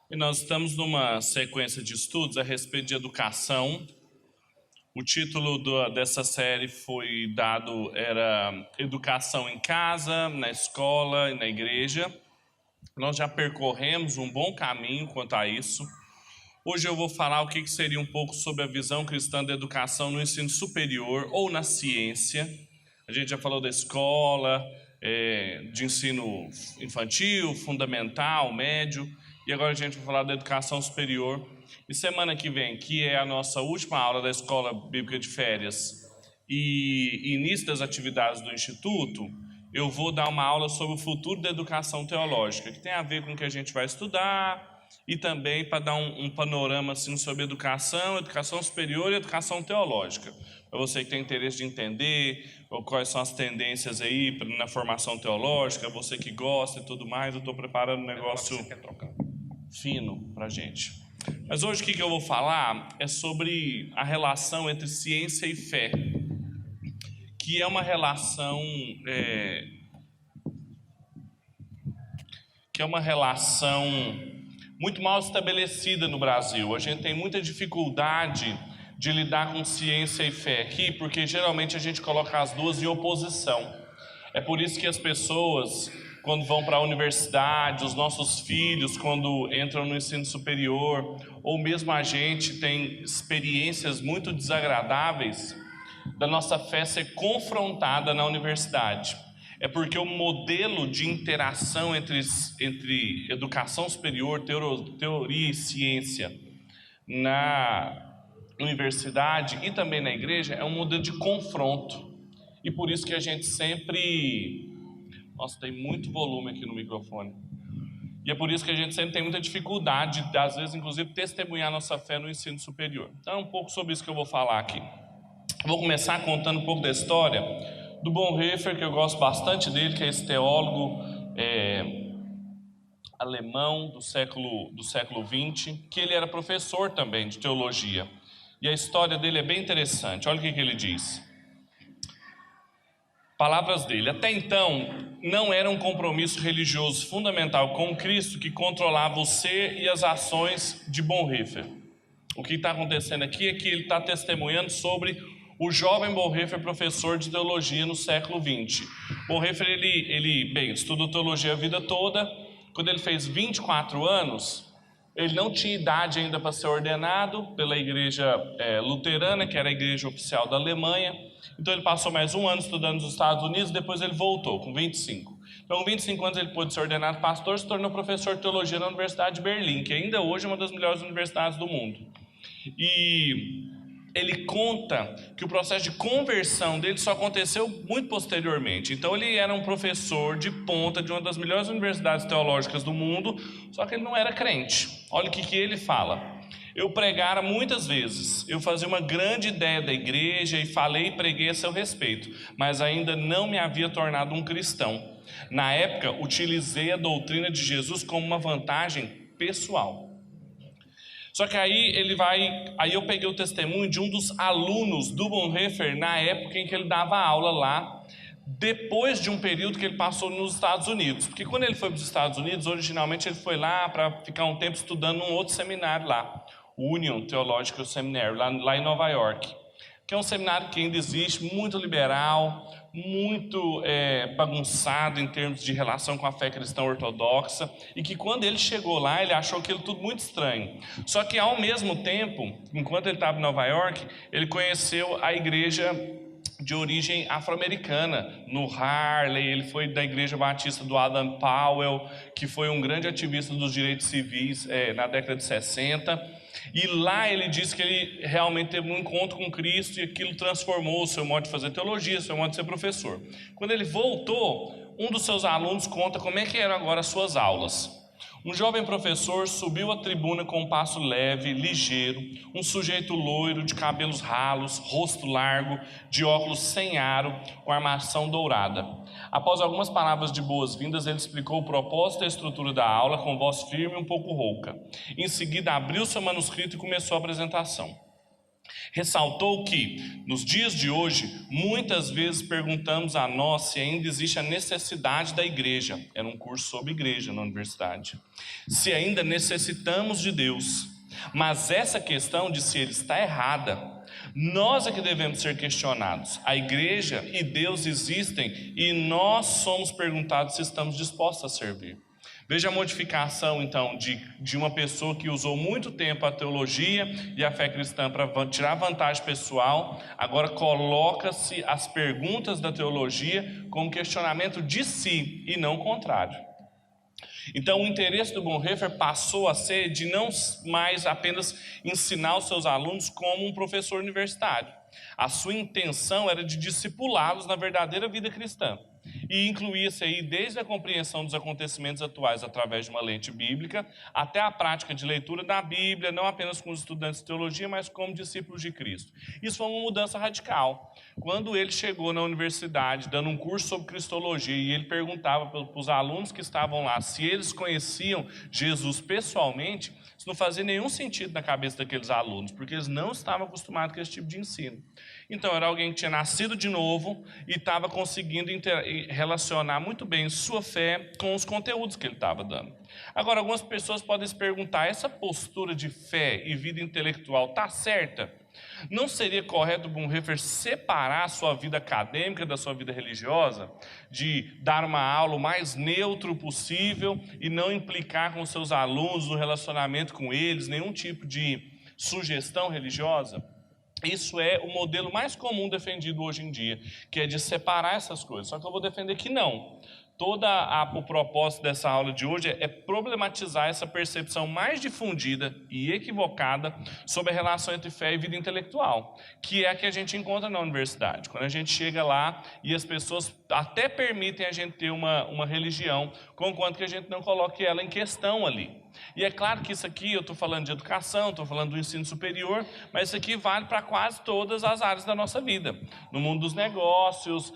E nós estamos numa sequência de estudos a respeito de educação. O título dessa série era Educação em Casa, na Escola e na Igreja. Nós já percorremos um bom caminho quanto a isso. Hoje eu vou falar o que seria um pouco sobre a visão cristã da educação no ensino superior ou na ciência. A gente já falou da escola, de ensino infantil, fundamental, médio, e agora a gente vai falar da educação superior. E semana que vem, que é a nossa última aula da Escola Bíblica de Férias e início das atividades do Instituto, eu vou dar uma aula sobre o futuro da educação teológica, que tem a ver com o que a gente vai estudar, e também para dar um panorama assim, sobre educação superior e educação teológica. Para você que tem interesse de entender quais são as tendências aí na formação teológica, você que gosta e tudo mais, eu estou preparando um negócio fino para a gente. Mas hoje o que eu vou falar é sobre a relação entre ciência e fé, que é uma relação muito mal estabelecida no Brasil. A gente tem muita dificuldade de lidar com ciência e fé aqui, porque geralmente a gente coloca as duas em oposição. É por isso que as pessoas, quando vão para a universidade, os nossos filhos, quando entram no ensino superior, ou mesmo a gente tem experiências muito desagradáveis da nossa fé ser confrontada na universidade. É porque o modelo de interação entre educação superior, teoria e ciência na universidade e também na igreja é um modelo de confronto. E por isso que a gente sempre... Nossa, tem muito volume aqui no microfone. E é por isso que a gente sempre tem muita dificuldade, às vezes, inclusive, testemunhar nossa fé no ensino superior. Então é um pouco sobre isso que eu vou falar aqui. Vou começar contando um pouco da história do Bonhoeffer, que eu gosto bastante dele, que é esse teólogo alemão do século XX, que ele era professor também de teologia. E a história dele é bem interessante. Olha o que ele diz. Palavras dele: até então, não era um compromisso religioso fundamental com Cristo que controlava o ser e as ações de Bonhoeffer. O que está acontecendo aqui é que ele está testemunhando sobre o jovem Bonhoeffer, professor de teologia no século XX. Bonhoeffer, ele estudou teologia a vida toda. Quando ele fez 24 anos, ele não tinha idade ainda para ser ordenado pela igreja luterana, que era a igreja oficial da Alemanha. Então ele passou mais um ano estudando nos Estados Unidos, depois ele voltou com 25. Então com 25 anos ele pôde ser ordenado pastor, se tornou professor de teologia na Universidade de Berlim, que ainda hoje é uma das melhores universidades do mundo. E ele conta que o processo de conversão dele só aconteceu muito posteriormente. Então ele era um professor de ponta de uma das melhores universidades teológicas do mundo, só que ele não era crente. Olha o que ele fala. Eu pregara muitas vezes, eu fazia uma grande ideia da igreja e falei e preguei a seu respeito, mas ainda não me havia tornado um cristão. Na época, utilizei a doutrina de Jesus como uma vantagem pessoal. Só que aí eu peguei o testemunho de um dos alunos do Bonhoeffer na época em que ele dava aula lá, depois de um período que ele passou nos Estados Unidos. Porque quando ele foi para os Estados Unidos, originalmente ele foi lá para ficar um tempo estudando num outro seminário lá, o Union Theological Seminary, lá em Nova York, que é um seminário que ainda existe, muito liberal, muito bagunçado em termos de relação com a fé cristã ortodoxa, e que quando ele chegou lá, ele achou aquilo tudo muito estranho. Só que ao mesmo tempo, enquanto ele estava em Nova York, ele conheceu a igreja de origem afro-americana, no Harley. Ele foi da igreja batista do Adam Powell, que foi um grande ativista dos direitos civis na década de 60, e lá ele disse que ele realmente teve um encontro com Cristo e aquilo transformou o seu modo de fazer teologia, o seu modo de ser professor. Quando ele voltou, um dos seus alunos conta como é que eram agora as suas aulas. Um jovem professor subiu à tribuna com um passo leve, ligeiro, um sujeito loiro, de cabelos ralos, rosto largo, de óculos sem aro, com armação dourada. Após algumas palavras de boas-vindas, ele explicou o propósito e a estrutura da aula com voz firme e um pouco rouca. Em seguida, abriu seu manuscrito e começou a apresentação. Ressaltou que, nos dias de hoje, muitas vezes perguntamos a nós se ainda existe a necessidade da igreja. Era um curso sobre igreja na universidade. Se ainda necessitamos de Deus. Mas essa questão de se ele está errada, nós é que devemos ser questionados. A igreja e Deus existem e nós somos perguntados se estamos dispostos a servir. Veja a modificação, então, de uma pessoa que usou muito tempo a teologia e a fé cristã para tirar vantagem pessoal, agora coloca-se as perguntas da teologia como questionamento de si e não o contrário. Então, o interesse do Bonhoeffer passou a ser de não mais apenas ensinar os seus alunos como um professor universitário. A sua intenção era de discipulá-los na verdadeira vida cristã. E incluía-se aí desde a compreensão dos acontecimentos atuais através de uma lente bíblica, até a prática de leitura da Bíblia, não apenas com os estudantes de teologia, mas como discípulos de Cristo. Isso foi uma mudança radical. Quando ele chegou na universidade, dando um curso sobre Cristologia, e ele perguntava para os alunos que estavam lá se eles conheciam Jesus pessoalmente, isso não fazia nenhum sentido na cabeça daqueles alunos, porque eles não estavam acostumados com esse tipo de ensino. Então, era alguém que tinha nascido de novo e estava conseguindo relacionar muito bem sua fé com os conteúdos que ele estava dando. Agora, algumas pessoas podem se perguntar, essa postura de fé e vida intelectual está certa? Não seria correto Bonhoeffer separar a sua vida acadêmica da sua vida religiosa? De dar uma aula o mais neutro possível e não implicar com seus alunos no relacionamento com eles, nenhum tipo de sugestão religiosa? Isso é o modelo mais comum defendido hoje em dia, que é de separar essas coisas. Só que eu vou defender que não. O propósito dessa aula de hoje é problematizar essa percepção mais difundida e equivocada sobre a relação entre fé e vida intelectual, que é a que a gente encontra na universidade. Quando a gente chega lá e as pessoas até permitem a gente ter uma religião, conquanto que a gente não coloque ela em questão ali. E é claro que isso aqui, eu estou falando de educação, estou falando do ensino superior, mas isso aqui vale para quase todas as áreas da nossa vida. No mundo dos negócios,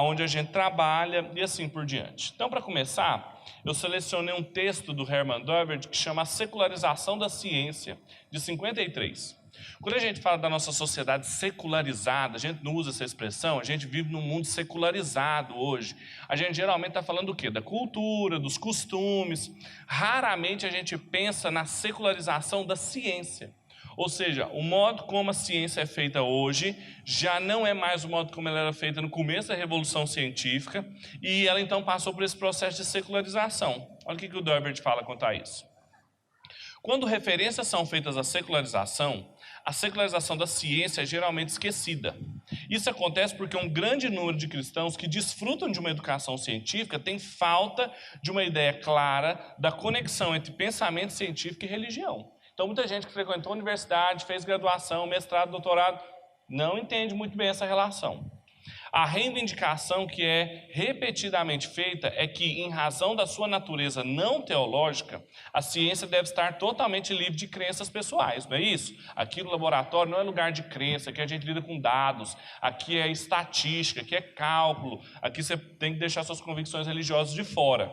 onde a gente trabalha e assim por diante. Então, para começar, eu selecionei um texto do Hermann Doivert que chama A Secularização da Ciência, de 53. Quando a gente fala da nossa sociedade secularizada, a gente não usa essa expressão, a gente vive num mundo secularizado hoje. A gente geralmente está falando do quê? Da cultura, dos costumes. Raramente a gente pensa na secularização da ciência. Ou seja, o modo como a ciência é feita hoje já não é mais o modo como ela era feita no começo da Revolução Científica, e ela então passou por esse processo de secularização. Olha o que o Doivert fala quanto a isso. Quando referências são feitas à secularização, a secularização da ciência é geralmente esquecida. Isso acontece porque um grande número de cristãos que desfrutam de uma educação científica tem falta de uma ideia clara da conexão entre pensamento científico e religião. Então, muita gente que frequentou a universidade, fez graduação, mestrado, doutorado, não entende muito bem essa relação. A reivindicação que é repetidamente feita é que, em razão da sua natureza não teológica, a ciência deve estar totalmente livre de crenças pessoais, não é isso? Aqui no laboratório não é lugar de crença, aqui a gente lida com dados, aqui é estatística, aqui é cálculo, aqui você tem que deixar suas convicções religiosas de fora.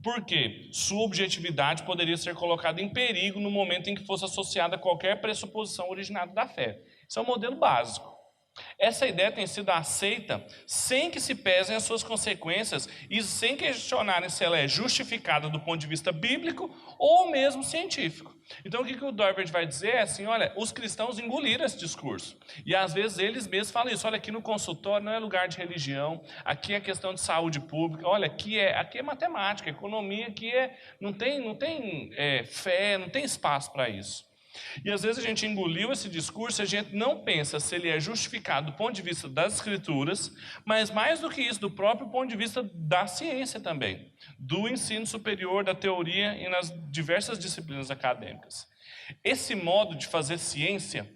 Por quê? Sua objetividade poderia ser colocada em perigo no momento em que fosse associada a qualquer pressuposição originada da fé. Isso é um modelo básico. Essa ideia tem sido aceita sem que se pesem as suas consequências e sem questionarem se ela é justificada do ponto de vista bíblico ou mesmo científico. Então o que o Doivert vai dizer é assim, olha, os cristãos engoliram esse discurso. E às vezes eles mesmos falam isso, olha, aqui no consultório não é lugar de religião, aqui é questão de saúde pública, olha, aqui é matemática, economia, aqui não tem fé, não tem espaço para isso. E às vezes a gente engoliu esse discurso e a gente não pensa se ele é justificado do ponto de vista das escrituras, mas mais do que isso, do próprio ponto de vista da ciência também, do ensino superior, da teoria e nas diversas disciplinas acadêmicas. Esse modo de fazer ciência,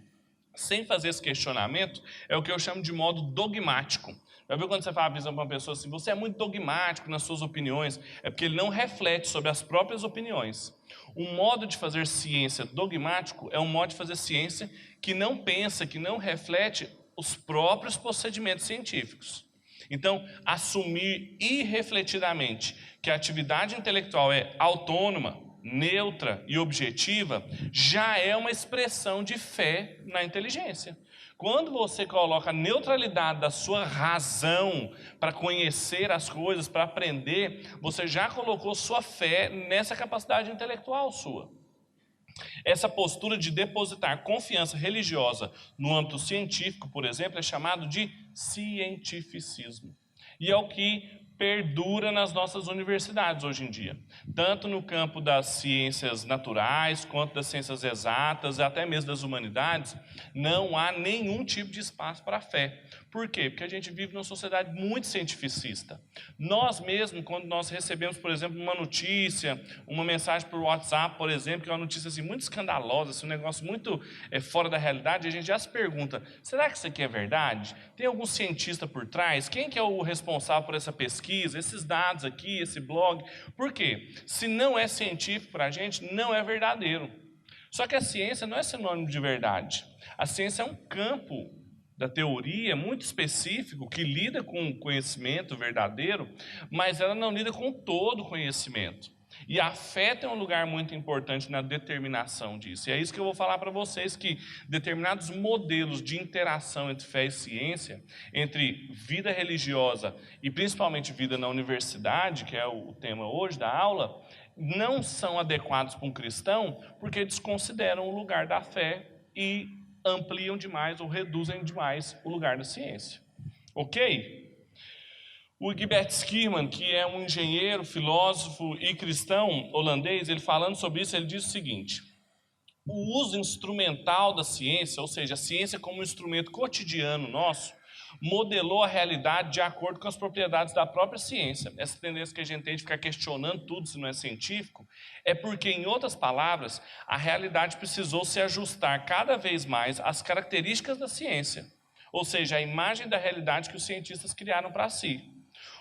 sem fazer esse questionamento, é o que eu chamo de modo dogmático. Já viu quando você fala para uma pessoa assim, você é muito dogmático nas suas opiniões? É porque ele não reflete sobre as próprias opiniões. Um modo de fazer ciência dogmático é um modo de fazer ciência que não pensa, que não reflete os próprios procedimentos científicos. Então, assumir irrefletidamente que a atividade intelectual é autônoma, neutra e objetiva, já é uma expressão de fé na inteligência. Quando você coloca a neutralidade da sua razão para conhecer as coisas, para aprender, você já colocou sua fé nessa capacidade intelectual sua. Essa postura de depositar confiança religiosa no âmbito científico, por exemplo, é chamado de cientificismo. E é o que perdura nas nossas universidades hoje em dia, tanto no campo das ciências naturais, quanto das ciências exatas, até mesmo das humanidades, não há nenhum tipo de espaço para a fé. Por quê? Porque a gente vive numa sociedade muito cientificista. Nós mesmos, quando nós recebemos, por exemplo, uma notícia, uma mensagem por WhatsApp, por exemplo, que é uma notícia assim, muito escandalosa, assim, um negócio muito fora da realidade, a gente já se pergunta, será que isso aqui é verdade? Tem algum cientista por trás? Quem que é o responsável por essa pesquisa, esses dados aqui, esse blog? Por quê? Se não é científico para a gente, não é verdadeiro. Só que a ciência não é sinônimo de verdade. A ciência é um campo da teoria muito específico que lida com o conhecimento verdadeiro, mas ela não lida com todo o conhecimento. E a fé tem um lugar muito importante na determinação disso. E é isso que eu vou falar para vocês, que determinados modelos de interação entre fé e ciência, entre vida religiosa e principalmente vida na universidade, que é o tema hoje da aula, não são adequados para um cristão porque desconsideram o lugar da fé e ampliam demais ou reduzem demais o lugar da ciência. Ok? O Gilbert Schirman, que é um engenheiro, filósofo e cristão holandês, ele falando sobre isso, ele diz o seguinte: o uso instrumental da ciência, ou seja, a ciência como um instrumento cotidiano nosso, modelou a realidade de acordo com as propriedades da própria ciência. Essa tendência que a gente tem de ficar questionando tudo se não é científico, é porque, em outras palavras, a realidade precisou se ajustar cada vez mais às características da ciência, ou seja, a imagem da realidade que os cientistas criaram para si.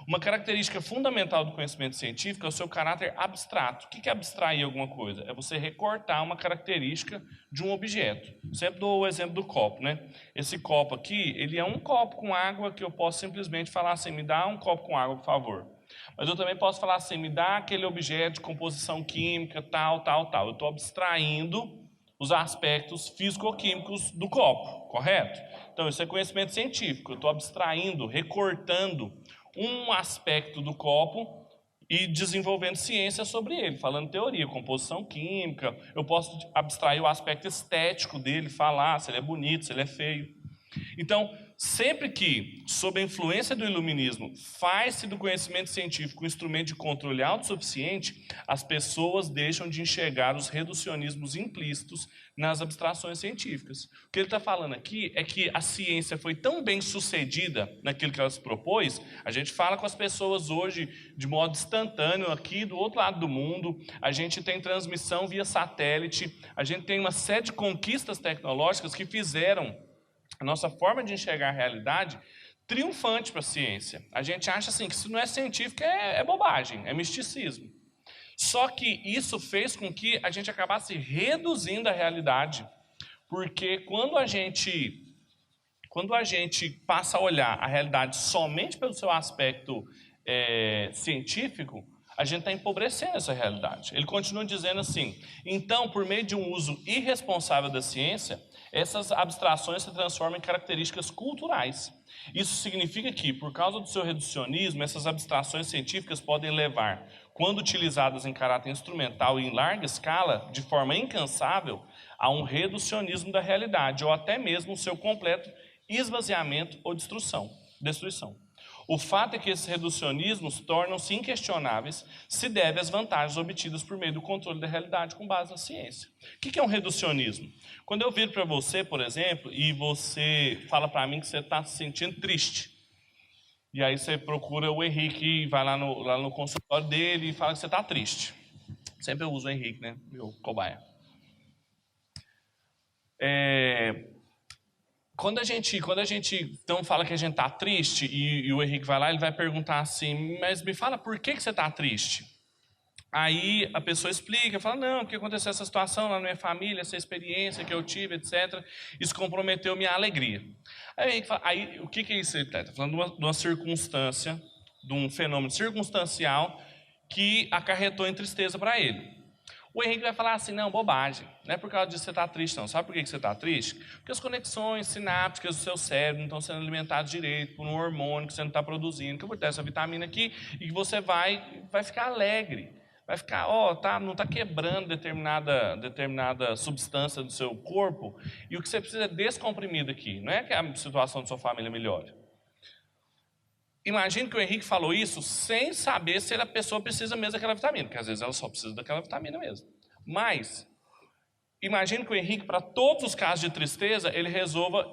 Uma característica fundamental do conhecimento científico é o seu caráter abstrato. O que é abstrair alguma coisa? É você recortar uma característica de um objeto. Sempre dou o exemplo do copo, né? Esse copo aqui, ele é um copo com água que eu posso simplesmente falar assim, me dá um copo com água, por favor. Mas eu também posso falar assim, me dá aquele objeto de composição química, tal, tal, tal. Eu estou abstraindo os aspectos físico-químicos do copo, correto? Então, isso é conhecimento científico. Eu estou abstraindo, recortando um aspecto do copo e desenvolvendo ciência sobre ele, falando teoria, composição química. Eu posso abstrair o aspecto estético dele, falar se ele é bonito, se ele é feio. Então, sempre que, sob a influência do iluminismo, faz-se do conhecimento científico um instrumento de controle autossuficiente, as pessoas deixam de enxergar os reducionismos implícitos nas abstrações científicas. O que ele está falando aqui é que a ciência foi tão bem sucedida naquilo que ela se propôs, a gente fala com as pessoas hoje de modo instantâneo aqui do outro lado do mundo, a gente tem transmissão via satélite, a gente tem uma série de conquistas tecnológicas que fizeram a nossa forma de enxergar a realidade triunfante para a ciência. A gente acha assim que se não é científico é bobagem, é misticismo. Só que isso fez com que a gente acabasse reduzindo a realidade, porque quando a gente passa a olhar a realidade somente pelo seu aspecto científico, a gente está empobrecendo essa realidade. Ele continua dizendo assim: então, por meio de um uso irresponsável da ciência, essas abstrações se transformam em características culturais. Isso significa que, por causa do seu reducionismo, essas abstrações científicas podem levar, quando utilizadas em caráter instrumental e em larga escala, de forma incansável, a um reducionismo da realidade, ou até mesmo o seu completo esvaziamento ou destruição. O fato é que esses reducionismos tornam-se inquestionáveis se deve às vantagens obtidas por meio do controle da realidade com base na ciência. O que é um reducionismo? Quando eu viro para você, por exemplo, e você fala para mim que você está se sentindo triste, e aí você procura o Henrique, vai lá no consultório dele e fala que você está triste. Sempre eu uso o Henrique, né? Meu cobaia. Quando a gente então fala que a gente está triste e o Henrique vai lá, ele vai perguntar assim, mas me fala por que você está triste? Aí a pessoa explica, fala, não, porque aconteceu essa situação lá na minha família, essa experiência que eu tive, etc. Isso comprometeu minha alegria. Aí o que é isso? Ele está falando de uma circunstância, de um fenômeno circunstancial que acarretou em tristeza para ele. O Henrique vai falar assim, não, bobagem, não é por causa disso que você está triste, não. Sabe por que você está triste? Porque as conexões sinápticas do seu cérebro não estão sendo alimentadas direito por um hormônio que você não está produzindo, que acontece essa vitamina aqui, e que você vai ficar alegre. Vai ficar, não está quebrando determinada substância do seu corpo, e o que você precisa é descomprimido aqui. Não é que a situação da sua família melhore. Imagine que o Henrique falou isso sem saber se a pessoa precisa mesmo daquela vitamina, porque às vezes ela só precisa daquela vitamina mesmo. Mas, imagine que o Henrique, para todos os casos de tristeza, ele resolva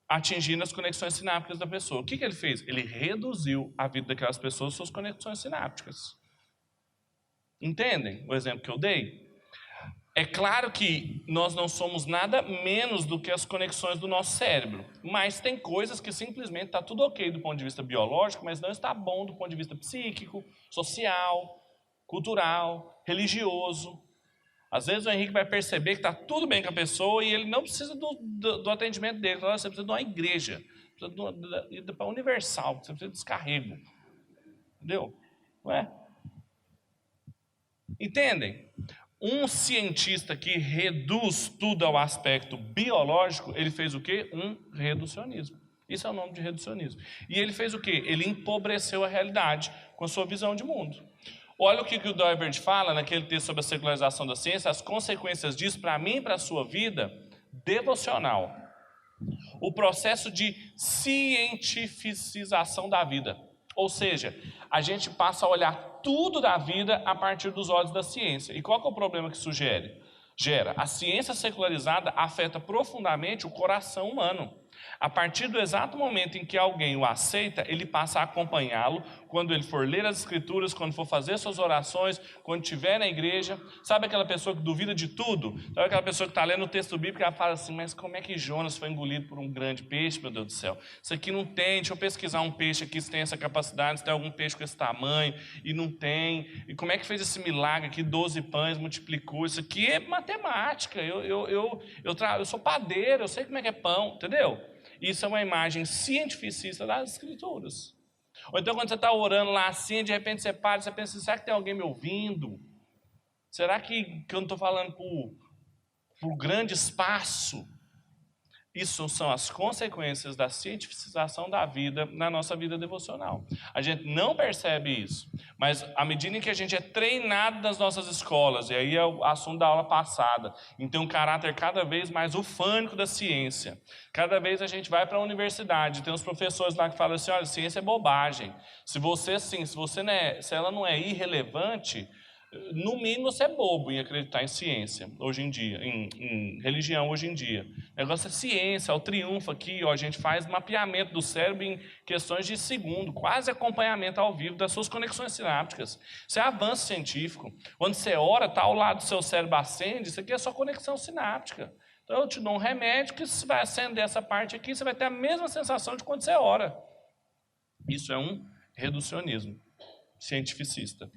atingir as conexões sinápticas da pessoa. O que ele fez? Ele reduziu a vida daquelas pessoas, suas conexões sinápticas. Entendem o exemplo que eu dei? É claro que nós não somos nada menos do que as conexões do nosso cérebro, mas tem coisas que simplesmente está tudo ok do ponto de vista biológico, mas não está bom do ponto de vista psíquico, social, cultural, religioso. Às vezes o Henrique vai perceber que está tudo bem com a pessoa e ele não precisa do atendimento dele. Você precisa de uma igreja, precisa ir para a Universal, você precisa de descarrego. Entendeu? Não é? Entendem? Um cientista que reduz tudo ao aspecto biológico, ele fez o quê? Um reducionismo. Isso é o nome de reducionismo. E ele fez o quê? Ele empobreceu a realidade com a sua visão de mundo. Olha o que o Doivert fala naquele texto sobre a secularização da ciência, as consequências disso para mim e para a sua vida devocional. O processo de cientificização da vida. Ou seja, a gente passa a olhar tudo da vida a partir dos olhos da ciência. E qual que é o problema que isso gera? A ciência secularizada afeta profundamente o coração humano. A partir do exato momento em que alguém o aceita, ele passa a acompanhá-lo quando ele for ler as escrituras, quando for fazer suas orações, quando estiver na igreja. Sabe aquela pessoa que duvida de tudo? Sabe aquela pessoa que está lendo o texto bíblico e ela fala assim, mas como é que Jonas foi engolido por um grande peixe, meu Deus do céu? Isso aqui não tem, deixa eu pesquisar um peixe aqui se tem essa capacidade, se tem algum peixe com esse tamanho, e não tem. E como é que fez esse milagre aqui, 12 pães, multiplicou? Isso aqui é matemática, eu sou padeiro, eu sei como é que é pão, entendeu? Isso é uma imagem cientificista das escrituras. Ou então quando você está orando lá assim, de repente você para e você pensa, será que tem alguém me ouvindo? Será que eu não estou falando por grande espaço? Isso são as consequências da cientificização da vida na nossa vida devocional. A gente não percebe isso, mas à medida em que a gente é treinado nas nossas escolas, e aí é o assunto da aula passada, em ter um caráter cada vez mais ufânico da ciência. Cada vez a gente vai para a universidade, tem uns professores lá que falam assim, olha, ciência é bobagem. Se ela não é irrelevante, no mínimo você é bobo em acreditar em ciência hoje em dia, em religião hoje em dia. O negócio é ciência, é o triunfo aqui, a gente faz mapeamento do cérebro em questões de segundo, quase acompanhamento ao vivo das suas conexões sinápticas. Isso é avanço científico. Quando você ora, está ao lado do seu cérebro acende, isso aqui é só conexão sináptica. Então eu te dou um remédio que se vai acender essa parte aqui, você vai ter a mesma sensação de quando você ora. Isso é um reducionismo cientificista.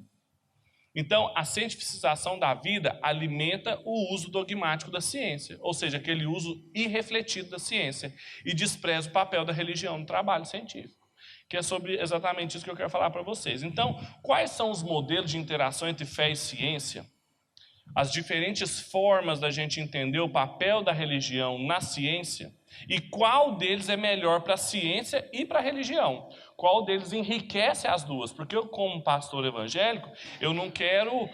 Então, a cientificização da vida alimenta o uso dogmático da ciência, ou seja, aquele uso irrefletido da ciência, e despreza o papel da religião no trabalho científico, que é sobre exatamente isso que eu quero falar para vocês. Então, quais são os modelos de interação entre fé e ciência? As diferentes formas da gente entender o papel da religião na ciência, e qual deles é melhor para a ciência e para a religião? Qual deles enriquece as duas? Porque eu, como pastor evangélico, eu não quero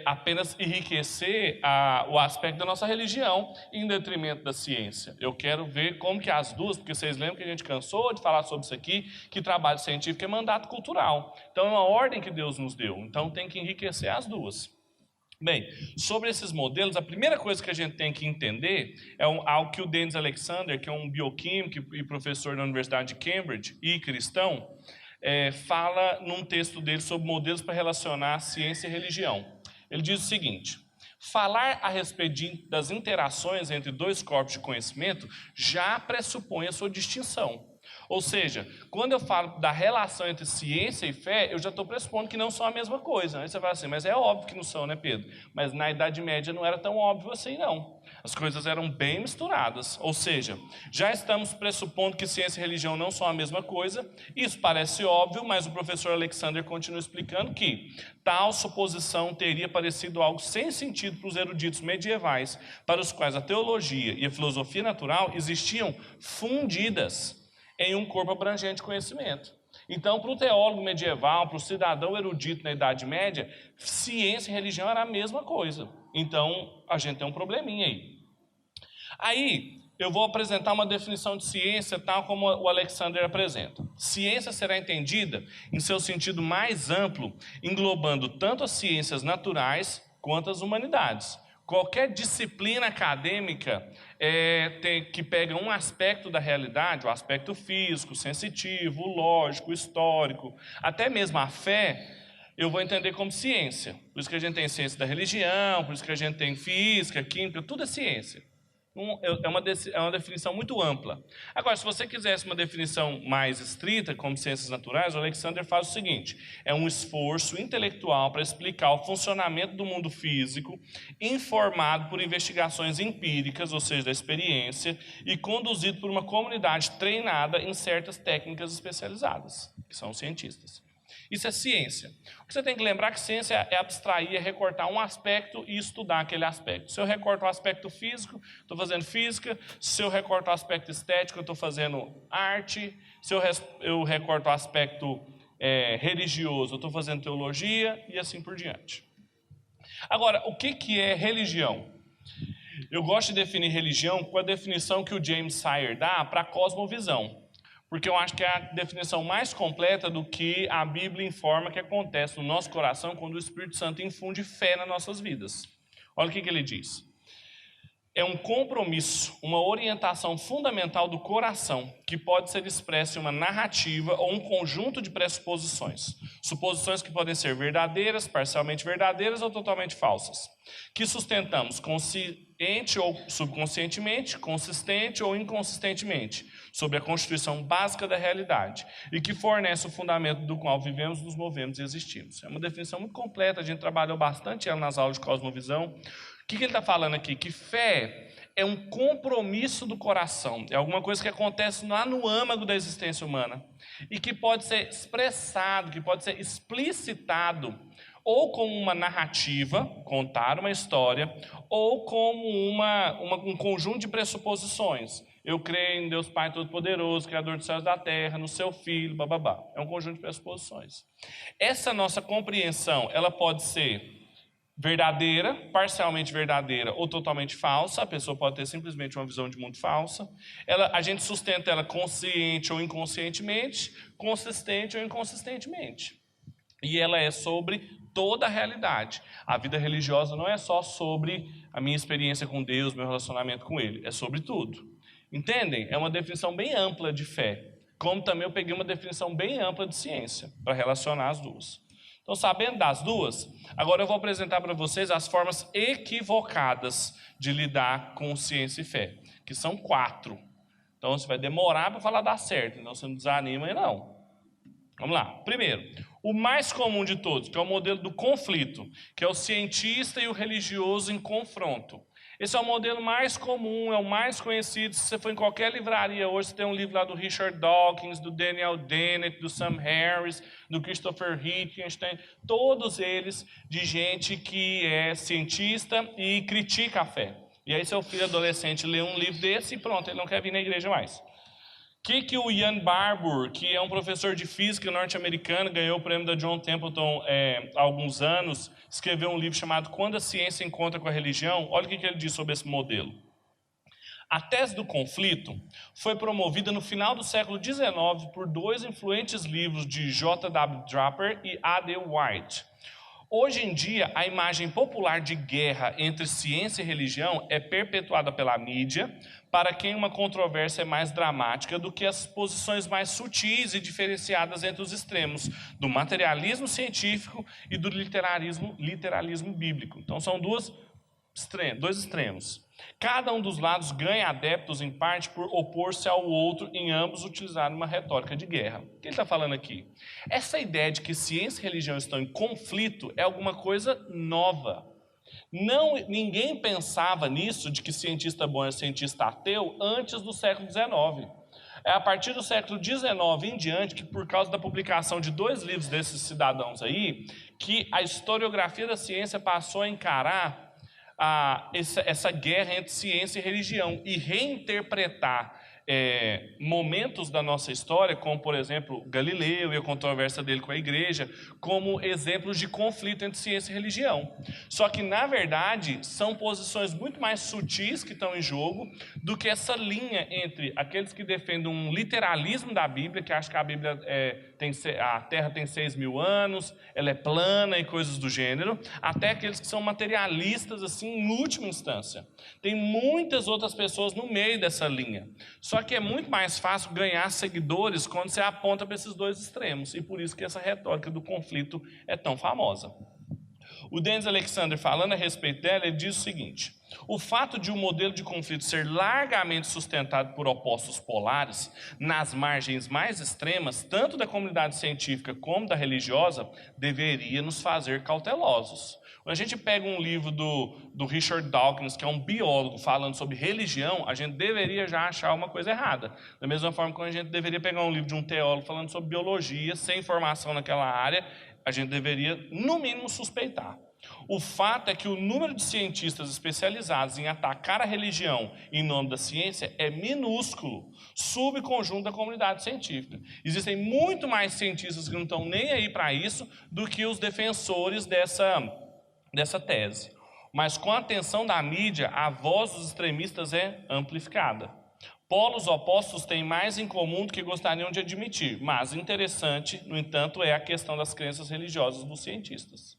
apenas enriquecer o aspecto da nossa religião em detrimento da ciência. Eu quero ver como que as duas, porque vocês lembram que a gente cansou de falar sobre isso aqui, que trabalho científico é mandato cultural. Então é uma ordem que Deus nos deu, então tem que enriquecer as duas. Bem, sobre esses modelos, a primeira coisa que a gente tem que entender é algo que o Dennis Alexander, que é um bioquímico e professor da Universidade de Cambridge e cristão, fala num texto dele sobre modelos para relacionar ciência e religião. Ele diz o seguinte: falar a respeito das interações entre dois corpos de conhecimento já pressupõe a sua distinção. Ou seja, quando eu falo da relação entre ciência e fé, eu já estou pressupondo que não são a mesma coisa. Aí você fala assim, mas é óbvio que não são, né, Pedro? Mas na Idade Média não era tão óbvio assim, não. As coisas eram bem misturadas. Ou seja, já estamos pressupondo que ciência e religião não são a mesma coisa. Isso parece óbvio, mas o professor Alexander continua explicando que tal suposição teria parecido algo sem sentido para os eruditos medievais, para os quais a teologia e a filosofia natural existiam fundidas em um corpo abrangente de conhecimento. Então, para o teólogo medieval, para o cidadão erudito na Idade Média, ciência e religião era a mesma coisa. Então, a gente tem um probleminha aí. Aí, eu vou apresentar uma definição de ciência tal como o Alexander apresenta. Ciência será entendida em seu sentido mais amplo, englobando tanto as ciências naturais quanto as humanidades. Qualquer disciplina acadêmica que pega um aspecto da realidade, o aspecto físico, sensitivo, lógico, histórico, até mesmo a fé, eu vou entender como ciência. Por isso que a gente tem ciência da religião, por isso que a gente tem física, química, tudo é ciência. É uma definição muito ampla. Agora, se você quisesse uma definição mais estrita, como ciências naturais, o Alexander faz o seguinte: é um esforço intelectual para explicar o funcionamento do mundo físico, informado por investigações empíricas, ou seja, da experiência, e conduzido por uma comunidade treinada em certas técnicas especializadas, que são os cientistas. Isso é ciência. O que você tem que lembrar é que ciência é abstrair, é recortar um aspecto e estudar aquele aspecto. Se eu recorto o aspecto físico, estou fazendo física. Se eu recorto o aspecto estético, eu estou fazendo arte. Se eu recorto o aspecto religioso, eu estou fazendo teologia e assim por diante. Agora, o que é religião? Eu gosto de definir religião com a definição que o James Sire dá para a cosmovisão. Porque eu acho que é a definição mais completa do que a Bíblia informa que acontece no nosso coração quando o Espírito Santo infunde fé nas nossas vidas. Olha o que ele diz. É um compromisso, uma orientação fundamental do coração, que pode ser expressa em uma narrativa ou um conjunto de pressuposições. Suposições que podem ser verdadeiras, parcialmente verdadeiras ou totalmente falsas. Que sustentamos consciente ou subconscientemente, consistente ou inconsistentemente, sobre a constituição básica da realidade, e que fornece o fundamento do qual vivemos, nos movemos e existimos. É uma definição muito completa, a gente trabalhou bastante ela nas aulas de cosmovisão. O que ele está falando aqui? Que fé é um compromisso do coração, é alguma coisa que acontece lá no âmago da existência humana, e que pode ser expressado, que pode ser explicitado, ou como uma narrativa, contar uma história, ou como um conjunto de pressuposições. Eu creio em Deus Pai Todo-Poderoso, Criador dos céus e da terra, no seu Filho, bababá. É um conjunto de pressuposições. Essa nossa compreensão, ela pode ser verdadeira, parcialmente verdadeira ou totalmente falsa. A pessoa pode ter simplesmente uma visão de mundo falsa. A gente sustenta ela consciente ou inconscientemente, consistente ou inconsistentemente. E ela é sobre toda a realidade. A vida religiosa não é só sobre a minha experiência com Deus, meu relacionamento com Ele. É sobre tudo. Entendem? É uma definição bem ampla de fé. Como também eu peguei uma definição bem ampla de ciência, para relacionar as duas. Então, sabendo das duas, agora eu vou apresentar para vocês as formas equivocadas de lidar com ciência e fé, que são 4. Então, você vai demorar para falar dar certo, então você não desanima aí não. Vamos lá. Primeiro, o mais comum de todos, que é o modelo do conflito, que é o cientista e o religioso em confronto. Esse é o modelo mais comum, é o mais conhecido. Se você for em qualquer livraria hoje, você tem um livro lá do Richard Dawkins, do Daniel Dennett, do Sam Harris, do Christopher Hitchens, todos eles de gente que é cientista e critica a fé. E aí seu filho adolescente lê um livro desse e pronto, ele não quer vir na igreja mais. Que o Ian Barbour, que é um professor de física norte-americano, ganhou o prêmio da John Templeton há alguns anos, escreveu um livro chamado Quando a Ciência Encontra com a Religião. Olha o que ele diz sobre esse modelo. A tese do conflito foi promovida no final do século XIX por 2 influentes livros de J.W. Draper e A.D. White. Hoje em dia, a imagem popular de guerra entre ciência e religião é perpetuada pela mídia, para quem uma controvérsia é mais dramática do que as posições mais sutis e diferenciadas entre os extremos do materialismo científico e do literalismo bíblico. Então, são 2 dois extremos. Cada um dos lados ganha adeptos em parte por opor-se ao outro, em ambos utilizarem uma retórica de guerra. O que ele está falando aqui? Essa ideia de que ciência e religião estão em conflito é alguma coisa nova. Ninguém pensava nisso, de que cientista bom é cientista ateu, antes do século XIX. É a partir do século XIX em diante que, por causa da publicação de 2 livros desses cidadãos aí, que a historiografia da ciência passou a encarar essa guerra entre ciência e religião e reinterpretar momentos da nossa história, como, por exemplo, Galileu e a controvérsia dele com a igreja, como exemplos de conflito entre ciência e religião. Só que, na verdade, são posições muito mais sutis que estão em jogo do que essa linha entre aqueles que defendem um literalismo da Bíblia, que acham que a Bíblia a Terra tem 6.000 anos, ela é plana e coisas do gênero, até aqueles que são materialistas, assim, em última instância. Tem muitas outras pessoas no meio dessa linha. Só que é muito mais fácil ganhar seguidores quando você aponta para esses 2 extremos, e por isso que essa retórica do conflito é tão famosa. O Dennis Alexander, falando a respeito dela, ele diz o seguinte: o fato de um modelo de conflito ser largamente sustentado por opostos polares, nas margens mais extremas, tanto da comunidade científica como da religiosa, deveria nos fazer cautelosos. Quando a gente pega um livro do Richard Dawkins, que é um biólogo, falando sobre religião, a gente deveria já achar uma coisa errada. Da mesma forma que a gente deveria pegar um livro de um teólogo falando sobre biologia, sem formação naquela área, a gente deveria, no mínimo, suspeitar. O fato é que o número de cientistas especializados em atacar a religião em nome da ciência é minúsculo, subconjunto da comunidade científica. Existem muito mais cientistas que não estão nem aí para isso do que os defensores dessa tese. Mas com a atenção da mídia, a voz dos extremistas é amplificada. Polos opostos têm mais em comum do que gostariam de admitir, mas interessante, no entanto, é a questão das crenças religiosas dos cientistas.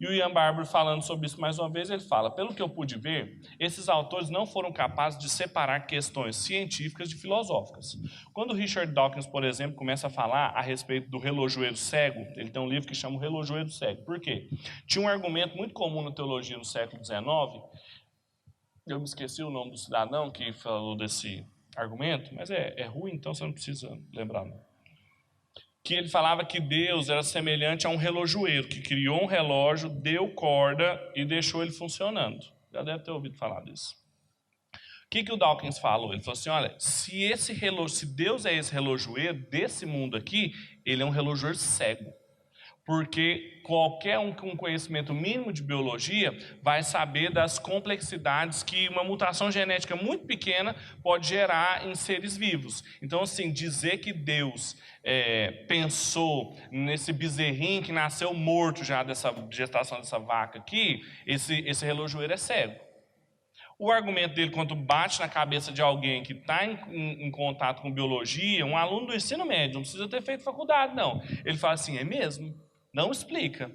E o Ian Barber, falando sobre isso mais uma vez, ele fala: pelo que eu pude ver, esses autores não foram capazes de separar questões científicas de filosóficas. Quando Richard Dawkins, por exemplo, começa a falar a respeito do relojoeiro cego, ele tem um livro que chama O Relojoeiro Cego. Por quê? Tinha um argumento muito comum na teologia no século XIX, eu me esqueci o nome do cidadão que falou desse argumento, mas é ruim, então você não precisa lembrar não. Que ele falava que Deus era semelhante a um relojoeiro, que criou um relógio, deu corda e deixou ele funcionando. Já deve ter ouvido falar disso. O que o Dawkins falou? Ele falou assim: olha, se Deus é esse relojoeiro desse mundo aqui, ele é um relojoeiro cego. Porque qualquer um com conhecimento mínimo de biologia vai saber das complexidades que uma mutação genética muito pequena pode gerar em seres vivos. Então, assim, dizer que Deus pensou nesse bezerrinho que nasceu morto já dessa gestação dessa vaca aqui, esse relojoeiro é cego. O argumento dele, quando bate na cabeça de alguém que está em contato com biologia, um aluno do ensino médio, não precisa ter feito faculdade, não. Ele fala assim: é mesmo? Não explica.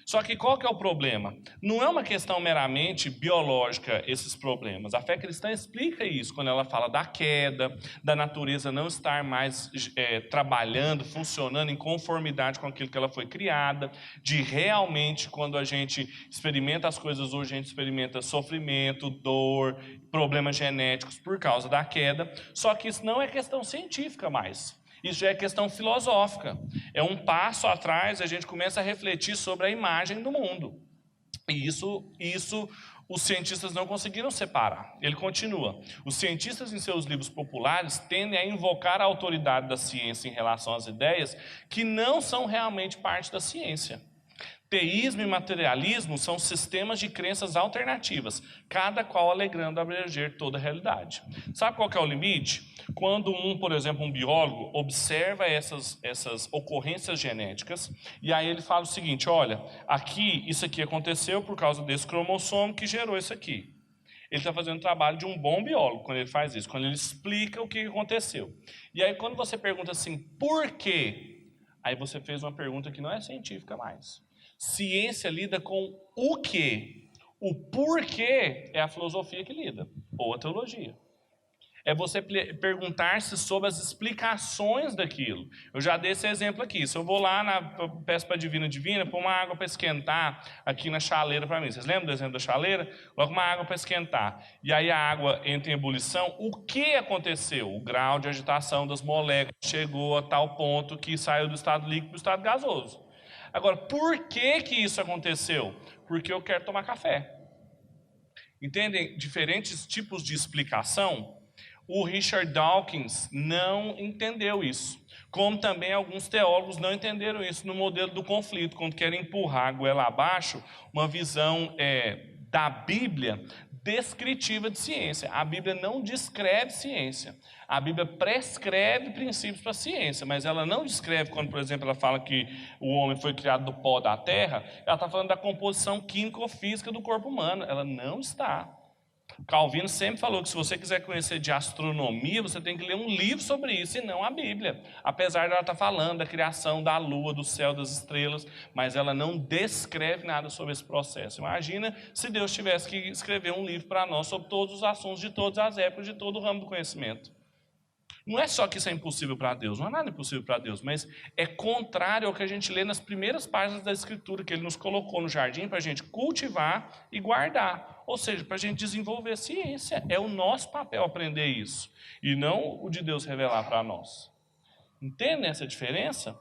Só que qual que é o problema? Não é uma questão meramente biológica esses problemas. A fé cristã explica isso quando ela fala da queda, da natureza não estar mais trabalhando, funcionando em conformidade com aquilo que ela foi criada, de realmente quando a gente experimenta as coisas hoje, a gente experimenta sofrimento, dor, problemas genéticos por causa da queda. Só que isso não é questão científica mais. Isso já é questão filosófica. É um passo atrás, a gente começa a refletir sobre a imagem do mundo. E isso os cientistas não conseguiram separar. Ele continua: os cientistas em seus livros populares tendem a invocar a autoridade da ciência em relação às ideias que não são realmente parte da ciência. Teísmo e materialismo são sistemas de crenças alternativas, cada qual alegrando abranger toda a realidade. Sabe qual que é o limite? Quando por exemplo, um biólogo observa essas ocorrências genéticas, e aí ele fala o seguinte: olha, isso aqui aconteceu por causa desse cromossomo que gerou isso aqui. Ele está fazendo o trabalho de um bom biólogo quando ele faz isso, quando ele explica o que aconteceu. E aí quando você pergunta assim, por quê? Aí você fez uma pergunta que não é científica mais. Ciência lida com o quê? O porquê é a filosofia que lida, ou a teologia. É você perguntar-se sobre as explicações daquilo. Eu já dei esse exemplo aqui. Se eu vou lá, peço para a Divina, põe uma água para esquentar aqui na chaleira para mim. Vocês lembram do exemplo da chaleira? Coloca uma água para esquentar. E aí a água entra em ebulição. O que aconteceu? O grau de agitação das moléculas chegou a tal ponto que saiu do estado líquido para o estado gasoso. Agora, por que isso aconteceu? Porque eu quero tomar café. Entendem diferentes tipos de explicação? O Richard Dawkins não entendeu isso, como também alguns teólogos não entenderam isso no modelo do conflito, quando querem empurrar a goela abaixo uma visão da Bíblia descritiva de ciência. A Bíblia não descreve ciência, a Bíblia prescreve princípios para a ciência, mas ela não descreve, quando, por exemplo, ela fala que o homem foi criado do pó da terra, ela está falando da composição química ou física do corpo humano, ela não está. Calvino sempre falou que se você quiser conhecer de astronomia, você tem que ler um livro sobre isso e não a Bíblia. Apesar de ela estar falando da criação da lua, do céu, das estrelas, mas ela não descreve nada sobre esse processo. Imagina se Deus tivesse que escrever um livro para nós sobre todos os assuntos de todas as épocas, de todo o ramo do conhecimento. Não é só que isso é impossível para Deus, não é nada impossível para Deus, mas é contrário ao que a gente lê nas primeiras páginas da Escritura, que Ele nos colocou no jardim para a gente cultivar e guardar, ou seja, para a gente desenvolver ciência. É o nosso papel aprender isso, e não o de Deus revelar para nós. Entendem essa diferença?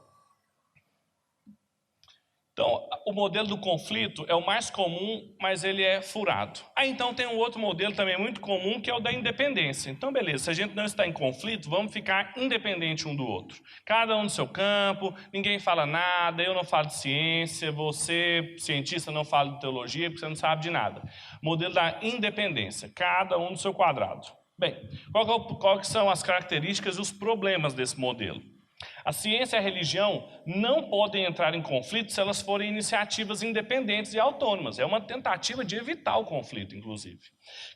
Então, o modelo do conflito é o mais comum, mas ele é furado. Então tem um outro modelo também muito comum, que é o da independência. Então, beleza, se a gente não está em conflito, vamos ficar independente um do outro. Cada um no seu campo, ninguém fala nada, eu não falo de ciência, você, cientista, não fala de teologia, porque você não sabe de nada. Modelo da independência, cada um no seu quadrado. Bem, qual que são as características e os problemas desse modelo? A ciência e a religião não podem entrar em conflito se elas forem iniciativas independentes e autônomas. É uma tentativa de evitar o conflito, inclusive.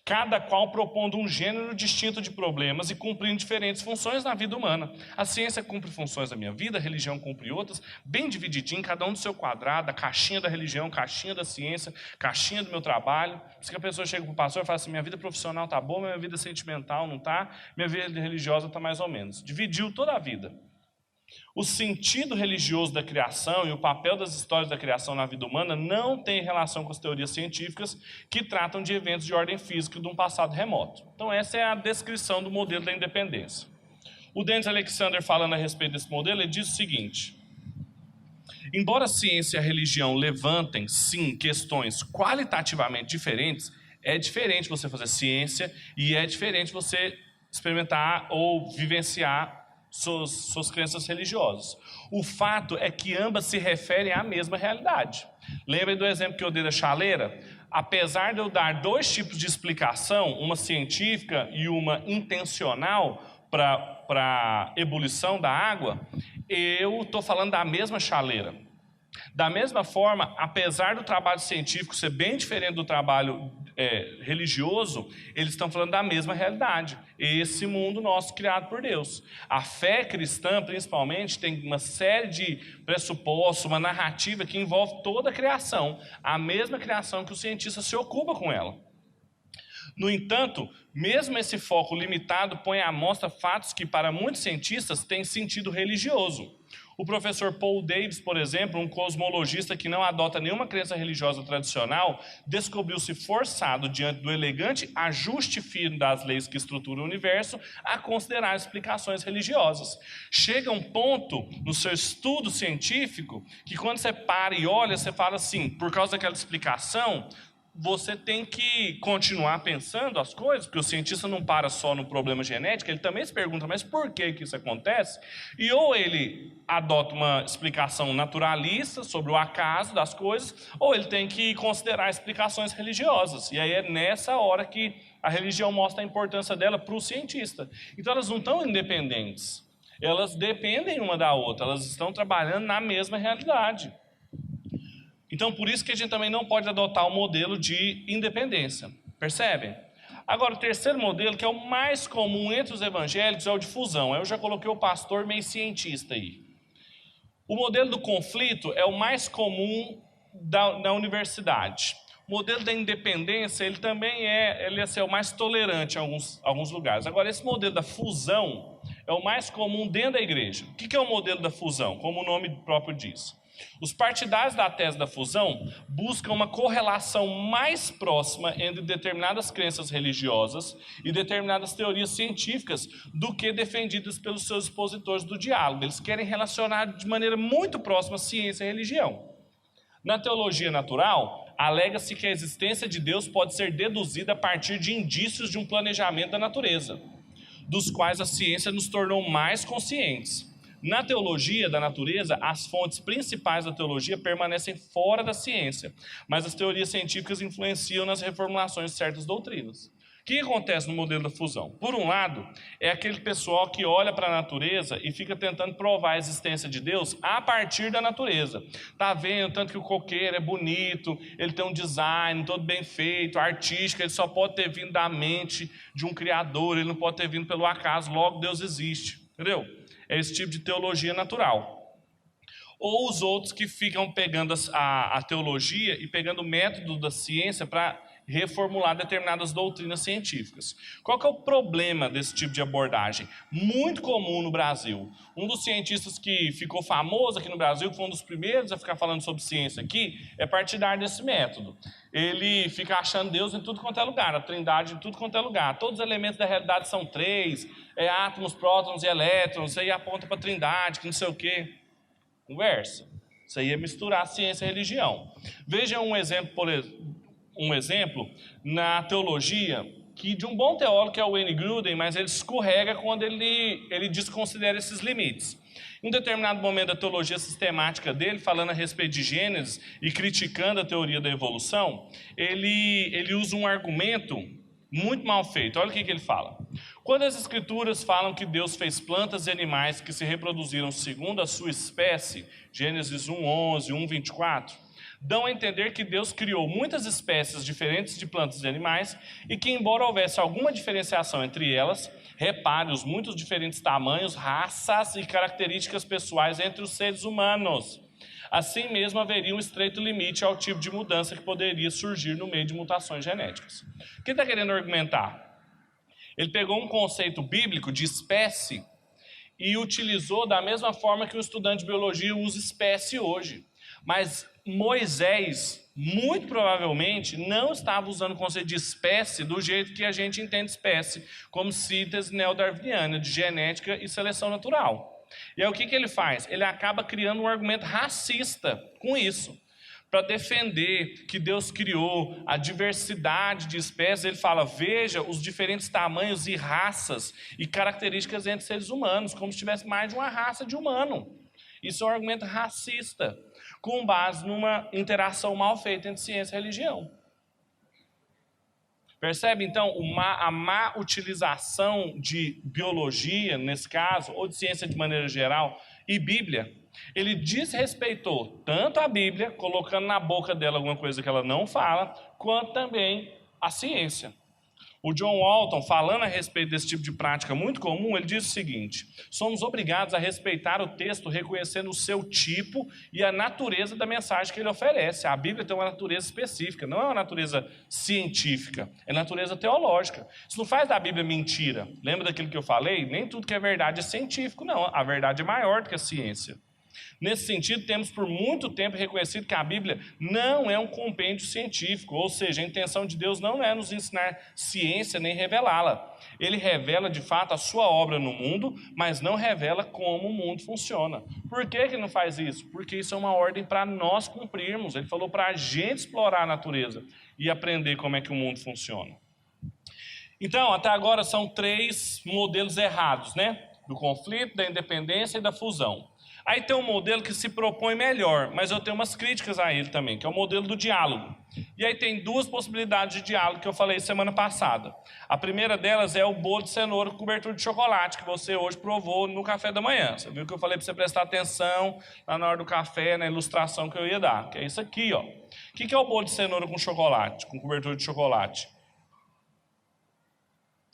Cada qual propondo um gênero distinto de problemas e cumprindo diferentes funções na vida humana. A ciência cumpre funções da minha vida, a religião cumpre outras, bem divididinho, cada um do seu quadrado, a caixinha da religião, caixinha da ciência, caixinha do meu trabalho. Se que a pessoa chega para o pastor e fala assim, minha vida profissional está boa, minha vida sentimental não está, minha vida religiosa está mais ou menos. Dividiu toda a vida. O sentido religioso da criação e o papel das histórias da criação na vida humana não tem relação com as teorias científicas que tratam de eventos de ordem física de um passado remoto. Então essa é a descrição do modelo da independência. O Dennis Alexander, falando a respeito desse modelo, ele diz o seguinte: embora a ciência e a religião levantem, sim, questões qualitativamente diferentes, é diferente você fazer ciência e é diferente você experimentar ou vivenciar suas crenças religiosas. O fato é que ambas se referem à mesma realidade. Lembrem do exemplo que eu dei da chaleira? Apesar de eu dar dois tipos de explicação, uma científica e uma intencional para a ebulição da água, eu estou falando da mesma chaleira. Da mesma forma, apesar do trabalho científico ser bem diferente do trabalho religioso, eles estão falando da mesma realidade. Esse mundo nosso criado por Deus. A fé cristã, principalmente, tem uma série de pressupostos, uma narrativa que envolve toda a criação. A mesma criação que o cientista se ocupa com ela. No entanto, mesmo esse foco limitado põe à mostra fatos que, para muitos cientistas, têm sentido religioso. O professor Paul Davies, por exemplo, um cosmologista que não adota nenhuma crença religiosa tradicional, descobriu-se forçado, diante do elegante ajuste fino das leis que estruturam o universo, a considerar explicações religiosas. Chega um ponto no seu estudo científico que, quando você para e olha, você fala assim, por causa daquela explicação, você tem que continuar pensando as coisas, porque o cientista não para só no problema genético, ele também se pergunta, mas por que isso acontece? E ou ele adota uma explicação naturalista sobre o acaso das coisas, ou ele tem que considerar explicações religiosas. E aí é nessa hora que a religião mostra a importância dela para o cientista. Então elas não estão independentes, elas dependem uma da outra, elas estão trabalhando na mesma realidade. Então, por isso que a gente também não pode adotar o modelo de independência. Percebem? Agora, o terceiro modelo, que é o mais comum entre os evangélicos, é o de fusão. Eu já coloquei o pastor meio cientista aí. O modelo do conflito é o mais comum da universidade. O modelo da independência, ele também ele é o mais tolerante em alguns lugares. Agora, esse modelo da fusão é o mais comum dentro da igreja. O que é o modelo da fusão? Como o nome próprio diz. Os partidários da tese da fusão buscam uma correlação mais próxima entre determinadas crenças religiosas e determinadas teorias científicas do que defendidas pelos seus expositores do diálogo. Eles querem relacionar de maneira muito próxima ciência e religião. Na teologia natural, alega-se que a existência de Deus pode ser deduzida a partir de indícios de um planejamento da natureza, dos quais a ciência nos tornou mais conscientes. Na teologia da natureza, as fontes principais da teologia permanecem fora da ciência, mas as teorias científicas influenciam nas reformulações de certas doutrinas. O que acontece no modelo da fusão? Por um lado, é aquele pessoal que olha para a natureza e fica tentando provar a existência de Deus a partir da natureza. Está vendo tanto que o coqueiro é bonito, ele tem um design todo bem feito, artístico, ele só pode ter vindo da mente de um criador, ele não pode ter vindo pelo acaso, logo Deus existe. Entendeu? É esse tipo de teologia natural. Ou os outros que ficam pegando a teologia e pegando o método da ciência para reformular determinadas doutrinas científicas. Qual que é o problema desse tipo de abordagem? Muito comum no Brasil. Um dos cientistas que ficou famoso aqui no Brasil, que foi um dos primeiros a ficar falando sobre ciência aqui, é partidário desse método. Ele fica achando Deus em tudo quanto é lugar, a trindade em tudo quanto é lugar. Todos os elementos da realidade são três, átomos, prótons e elétrons, isso aí aponta para a trindade, que não sei o quê. Conversa. Isso aí é misturar ciência e religião. Veja um exemplo na teologia que de um bom teólogo que é o Wayne Grudem, mas ele escorrega quando ele desconsidera esses limites. Em um determinado momento da teologia sistemática dele, falando a respeito de Gênesis e criticando a teoria da evolução, ele usa um argumento muito mal feito. Olha o que ele fala. Quando as escrituras falam que Deus fez plantas e animais que se reproduziram segundo a sua espécie, Gênesis 1:11, 1:24, dão a entender que Deus criou muitas espécies diferentes de plantas e animais e que, embora houvesse alguma diferenciação entre elas, repare os muitos diferentes tamanhos, raças e características pessoais entre os seres humanos. Assim mesmo, haveria um estreito limite ao tipo de mudança que poderia surgir no meio de mutações genéticas. O que ele está querendo argumentar? Ele pegou um conceito bíblico de espécie e utilizou da mesma forma que o estudante de biologia usa espécie hoje. Mas Moisés, muito provavelmente, não estava usando o conceito de espécie do jeito que a gente entende espécie, como síntese neodarwiniana, de genética e seleção natural. E aí o que ele faz? Ele acaba criando um argumento racista com isso, para defender que Deus criou a diversidade de espécies. Ele fala, veja os diferentes tamanhos e raças e características entre seres humanos, como se tivesse mais de uma raça de humano. Isso é um argumento racista, com base numa interação mal feita entre ciência e religião. Percebe, então, a má utilização de biologia, nesse caso, ou de ciência de maneira geral, e Bíblia? Ele desrespeitou tanto a Bíblia, colocando na boca dela alguma coisa que ela não fala, quanto também a ciência. O John Walton, falando a respeito desse tipo de prática muito comum, ele diz o seguinte: somos obrigados a respeitar o texto reconhecendo o seu tipo e a natureza da mensagem que ele oferece. A Bíblia tem uma natureza específica, não é uma natureza científica, é natureza teológica. Isso não faz da Bíblia mentira. Lembra daquilo que eu falei? Nem tudo que é verdade é científico, não. A verdade é maior do que a ciência. Nesse sentido, temos por muito tempo reconhecido que a Bíblia não é um compêndio científico, ou seja, a intenção de Deus não é nos ensinar ciência nem revelá-la. Ele revela de fato a sua obra no mundo, mas não revela como o mundo funciona. Por que ele não faz isso? Porque isso é uma ordem para nós cumprirmos. Ele falou para a gente explorar a natureza e aprender como é que o mundo funciona. Então, até agora são 3 modelos errados, né? Do conflito, da independência e da fusão. Aí tem um modelo que se propõe melhor, mas eu tenho umas críticas a ele também, que é o modelo do diálogo. E aí tem 2 possibilidades de diálogo que eu falei semana passada. A primeira delas é o bolo de cenoura com cobertura de chocolate, que você hoje provou no café da manhã. Você viu que eu falei para você prestar atenção lá na hora do café, na ilustração que eu ia dar, que é isso aqui, ó. O que é o bolo de cenoura com chocolate, com cobertura de chocolate?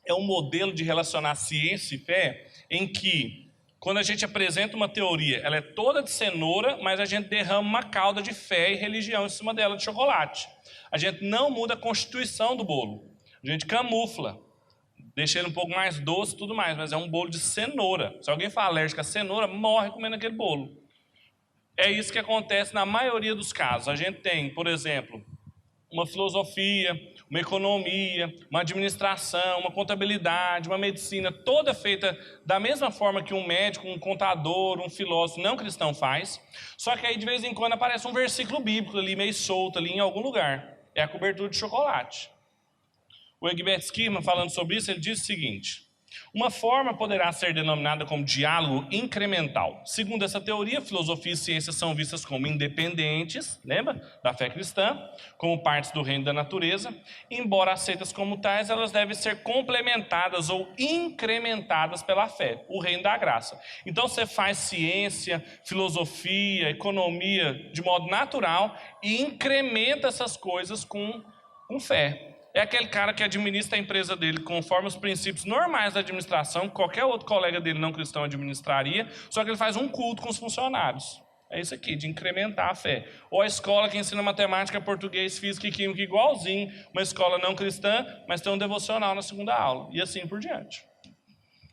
É um modelo de relacionar ciência e fé em que Quando a gente apresenta uma teoria, ela é toda de cenoura, mas a gente derrama uma calda de fé e religião em cima dela de chocolate. A gente não muda a constituição do bolo. A gente camufla, deixa ele um pouco mais doce e tudo mais, mas é um bolo de cenoura. Se alguém for alérgico a cenoura, morre comendo aquele bolo. É isso que acontece na maioria dos casos. A gente tem, por exemplo, uma filosofia, uma economia, uma administração, uma contabilidade, uma medicina, toda feita da mesma forma que um médico, um contador, um filósofo não cristão faz, só que aí de vez em quando aparece um versículo bíblico ali, meio solto ali em algum lugar. É a cobertura de chocolate. O Egbert Schirmer, falando sobre isso, ele diz o seguinte: uma forma poderá ser denominada como diálogo incremental. Segundo essa teoria, filosofia e ciência são vistas como independentes, lembra? Da fé cristã, como partes do reino da natureza. Embora aceitas como tais, elas devem ser complementadas ou incrementadas pela fé, o reino da graça. Então você faz ciência, filosofia, economia de modo natural e incrementa essas coisas com fé. É aquele cara que administra a empresa dele conforme os princípios normais da administração, que qualquer outro colega dele não cristão administraria, só que ele faz um culto com os funcionários. É isso aqui, de incrementar a fé. Ou a escola que ensina matemática, português, física e química igualzinho, uma escola não cristã, mas tem um devocional na segunda aula, e assim por diante.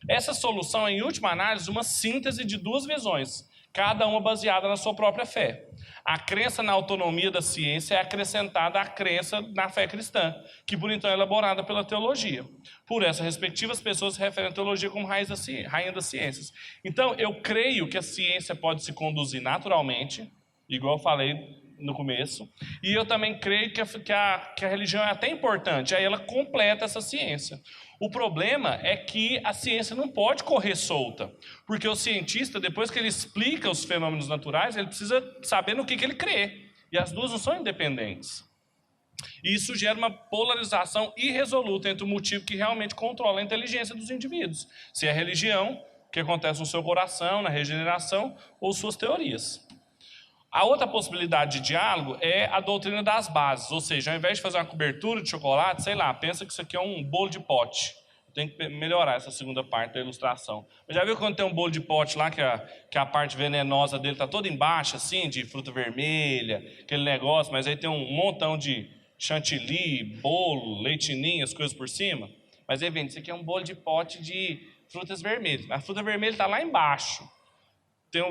Essa solução é, em última análise, uma síntese de duas visões, cada uma baseada na sua própria fé. A crença na autonomia da ciência é acrescentada à crença na fé cristã, que por então é elaborada pela teologia. Por essa respectiva, as pessoas se referem à teologia como rainha das ciências. Então, eu creio que a ciência pode se conduzir naturalmente, igual eu falei no começo, e eu também creio que a religião é até importante, aí ela completa essa ciência. O problema é que a ciência não pode correr solta, porque o cientista, depois que ele explica os fenômenos naturais, ele precisa saber no que ele crê, e as duas não são independentes. E isso gera uma polarização irresoluta entre o motivo que realmente controla a inteligência dos indivíduos, se é a religião, o que acontece no seu coração, na regeneração, ou suas teorias. A outra possibilidade de diálogo é a doutrina das bases, ou seja, ao invés de fazer uma cobertura de chocolate, sei lá, pensa que isso aqui é um bolo de pote. Tem que melhorar essa segunda parte da ilustração. Mas já viu quando tem um bolo de pote lá, que a parte venenosa dele está toda embaixo, assim, de fruta vermelha, aquele negócio, mas aí tem um montão de chantilly, bolo, leitinho, as coisas por cima? Mas aí vem, isso aqui é um bolo de pote de frutas vermelhas. A fruta vermelha está lá embaixo.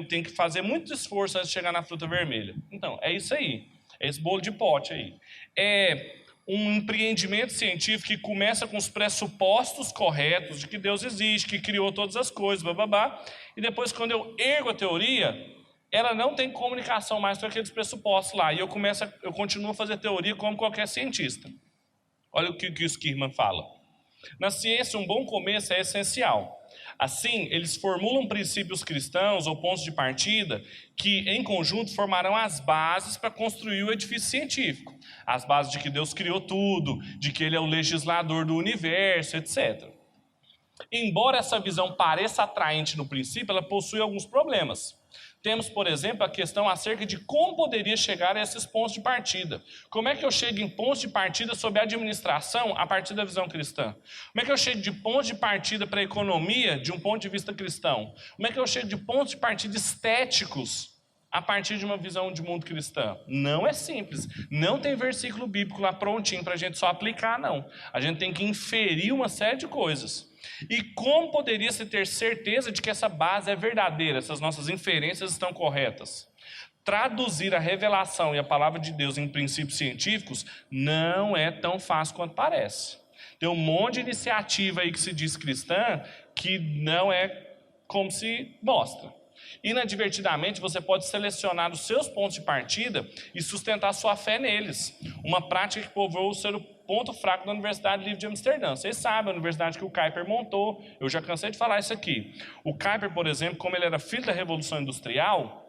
Tem que fazer muito esforço antes de chegar na fruta vermelha. Então, é isso aí. É esse bolo de pote aí. É um empreendimento científico que começa com os pressupostos corretos de que Deus existe, que criou todas as coisas, bababá. E depois, quando eu ergo a teoria, ela não tem comunicação mais com aqueles pressupostos lá. E eu continuo a fazer teoria como qualquer cientista. Olha o que o Schirmer fala. Na ciência, um bom começo é essencial. Assim, eles formulam princípios cristãos ou pontos de partida que, em conjunto, formarão as bases para construir o edifício científico. As bases de que Deus criou tudo, de que Ele é o legislador do universo, etc. Embora essa visão pareça atraente no princípio, ela possui alguns problemas. Temos, por exemplo, a questão acerca de como poderia chegar a esses pontos de partida. Como é que eu chego em pontos de partida sobre a administração a partir da visão cristã? Como é que eu chego de pontos de partida para a economia de um ponto de vista cristão? Como é que eu chego de pontos de partida estéticos a partir de uma visão de mundo cristã? Não é simples. Não tem versículo bíblico lá prontinho para a gente só aplicar, não. A gente tem que inferir uma série de coisas. E como poderia-se ter certeza de que essa base é verdadeira, essas nossas inferências estão corretas? Traduzir a revelação e a palavra de Deus em princípios científicos não é tão fácil quanto parece. Tem um monte de iniciativa aí que se diz cristã que não é como se mostra. Inadvertidamente, você pode selecionar os seus pontos de partida e sustentar sua fé neles. Uma prática que povoou ser o ponto fraco da Universidade Livre de Amsterdã. Vocês sabem, a universidade que o Kuyper montou, eu já cansei de falar isso aqui. O Kuyper, por exemplo, como ele era filho da Revolução Industrial,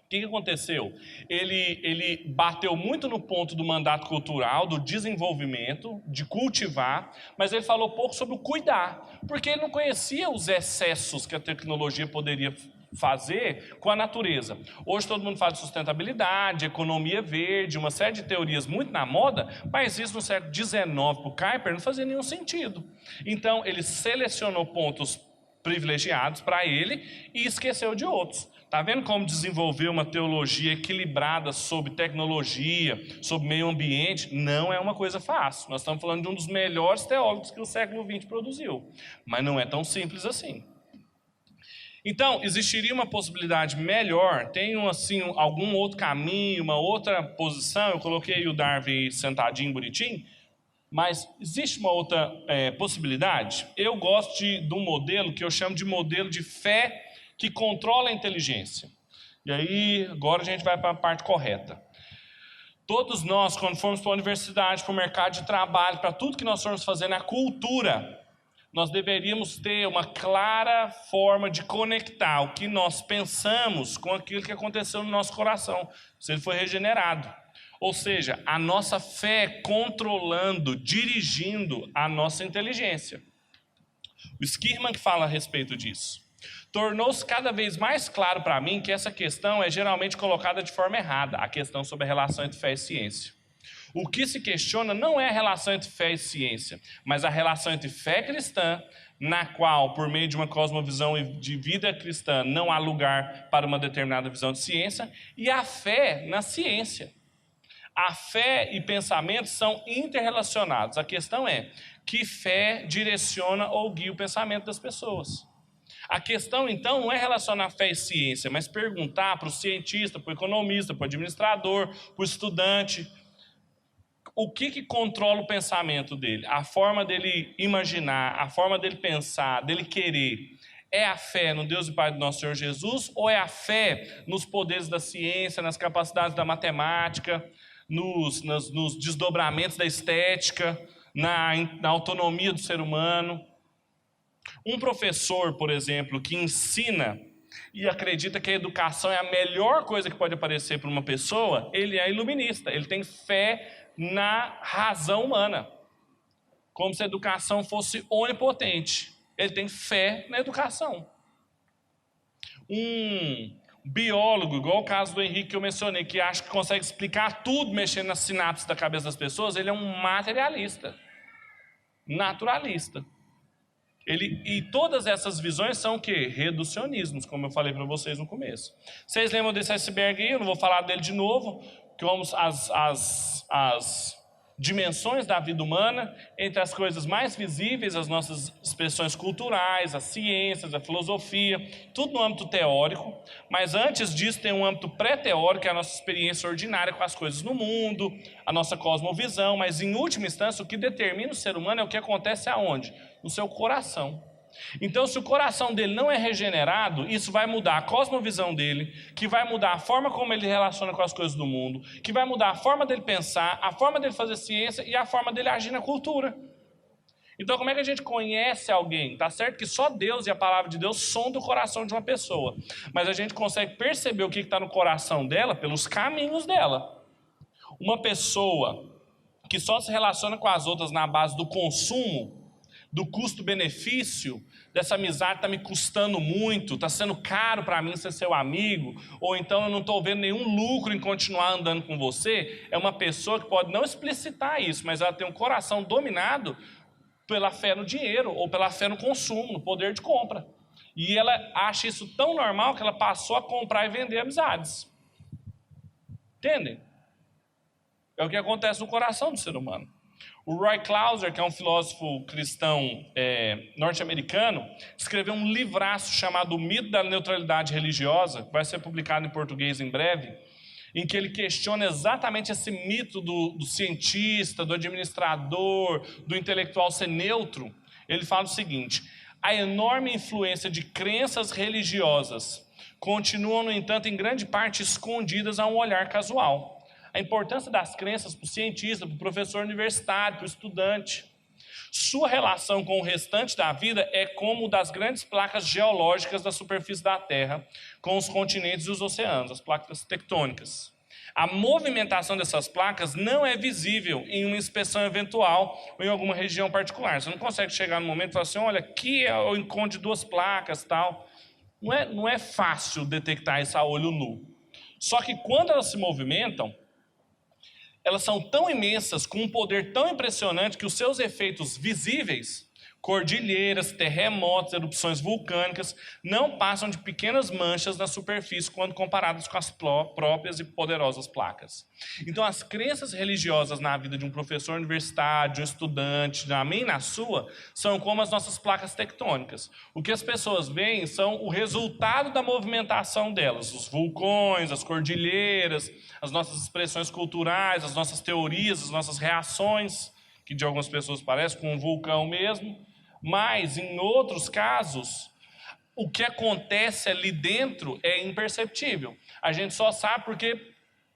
o que aconteceu? Ele bateu muito no ponto do mandato cultural, do desenvolvimento, de cultivar, mas ele falou pouco sobre o cuidar, porque ele não conhecia os excessos que a tecnologia poderia fazer com a natureza. Hoje todo mundo fala de sustentabilidade, economia verde, uma série de teorias muito na moda, mas isso no século XIX para o Kuyper não fazia nenhum sentido. Então ele selecionou pontos privilegiados para ele e esqueceu de outros. Está vendo como desenvolver uma teologia equilibrada sobre tecnologia, sobre meio ambiente? Não é uma coisa fácil. Nós estamos falando de um dos melhores teólogos que o século XX produziu. Mas não é tão simples assim. Então, existiria uma possibilidade melhor? Tem assim, algum outro caminho, uma outra posição? Eu coloquei o Darwin sentadinho, bonitinho. Mas existe uma outra possibilidade? Eu gosto de um modelo que eu chamo de modelo de fé que controla a inteligência. E aí, agora a gente vai para a parte correta. Todos nós, quando formos para a universidade, para o mercado de trabalho, para tudo que nós formos fazer na cultura, nós deveríamos ter uma clara forma de conectar o que nós pensamos com aquilo que aconteceu no nosso coração, se ele foi regenerado. Ou seja, a nossa fé controlando, dirigindo a nossa inteligência. O Skirman que fala a respeito disso. Tornou-se cada vez mais claro para mim que essa questão é geralmente colocada de forma errada, a questão sobre a relação entre fé e ciência. O que se questiona não é a relação entre fé e ciência, mas a relação entre fé cristã, na qual, por meio de uma cosmovisão de vida cristã, não há lugar para uma determinada visão de ciência, e a fé na ciência. A fé e pensamento são interrelacionados. A questão é que fé direciona ou guia o pensamento das pessoas. A questão, então, não é relacionar fé e ciência, mas perguntar para o cientista, para o economista, para o administrador, para o estudante, o que controla o pensamento dele, a forma dele imaginar, a forma dele pensar, dele querer. É a fé no Deus e Pai do nosso Senhor Jesus ou é a fé nos poderes da ciência, nas capacidades da matemática, nos desdobramentos da estética, na autonomia do ser humano? Um professor, por exemplo, que ensina e acredita que a educação é a melhor coisa que pode aparecer para uma pessoa, ele é iluminista, ele tem fé na razão humana, como se a educação fosse onipotente. Ele tem fé na educação. Um biólogo, igual o caso do Henrique que eu mencionei, que acha que consegue explicar tudo mexendo nas sinapses da cabeça das pessoas, ele é um materialista, naturalista. E todas essas visões são o quê? Reducionismos, como eu falei para vocês no começo. Vocês lembram desse iceberg aí? Eu não vou falar dele de novo, que vamos as dimensões da vida humana, entre as coisas mais visíveis, as nossas expressões culturais, as ciências, a filosofia, tudo no âmbito teórico, mas antes disso tem um âmbito pré-teórico, que é a nossa experiência ordinária com as coisas no mundo, a nossa cosmovisão, mas em última instância o que determina o ser humano é o que acontece aonde? No seu coração. Então, se o coração dele não é regenerado, isso vai mudar a cosmovisão dele, que vai mudar a forma como ele relaciona com as coisas do mundo, que vai mudar a forma dele pensar, a forma dele fazer ciência e a forma dele agir na cultura. Então, como é que a gente conhece alguém? Tá certo que só Deus e a palavra de Deus sondam o coração de uma pessoa, mas a gente consegue perceber o que está no coração dela pelos caminhos dela. Uma pessoa que só se relaciona com as outras na base do consumo, do custo-benefício, dessa amizade está me custando muito, está sendo caro para mim ser seu amigo, ou então eu não estou vendo nenhum lucro em continuar andando com você, é uma pessoa que pode não explicitar isso, mas ela tem um coração dominado pela fé no dinheiro, ou pela fé no consumo, no poder de compra. E ela acha isso tão normal que ela passou a comprar e vender amizades. Entendem? É o que acontece no coração do ser humano. O Roy Clauser, que é um filósofo cristão norte-americano, escreveu um livraço chamado O Mito da Neutralidade Religiosa, que vai ser publicado em português em breve, em que ele questiona exatamente esse mito do cientista, do administrador, do intelectual ser neutro. Ele fala o seguinte: a enorme influência de crenças religiosas continuam, no entanto, em grande parte escondidas a um olhar casual. A importância das crenças para o cientista, para o professor universitário, para o estudante. Sua relação com o restante da vida é como das grandes placas geológicas da superfície da Terra, com os continentes e os oceanos, as placas tectônicas. A movimentação dessas placas não é visível em uma inspeção eventual ou em alguma região particular. Você não consegue chegar no momento e falar assim, olha, aqui eu encontro duas placas, tal. Não é fácil detectar isso a olho nu. Só que quando elas se movimentam, elas são tão imensas, com um poder tão impressionante, que os seus efeitos visíveis Cordilheiras, terremotos, erupções vulcânicas não passam de pequenas manchas na superfície quando comparadas com as próprias e poderosas placas. Então, as crenças religiosas na vida de um professor universitário, de um estudante, na minha e na sua, são como as nossas placas tectônicas. O que as pessoas veem são o resultado da movimentação delas, os vulcões, as cordilheiras, as nossas expressões culturais, as nossas teorias, as nossas reações, que de algumas pessoas parece com um vulcão mesmo. Mas, em outros casos, o que acontece ali dentro é imperceptível. A gente só sabe porque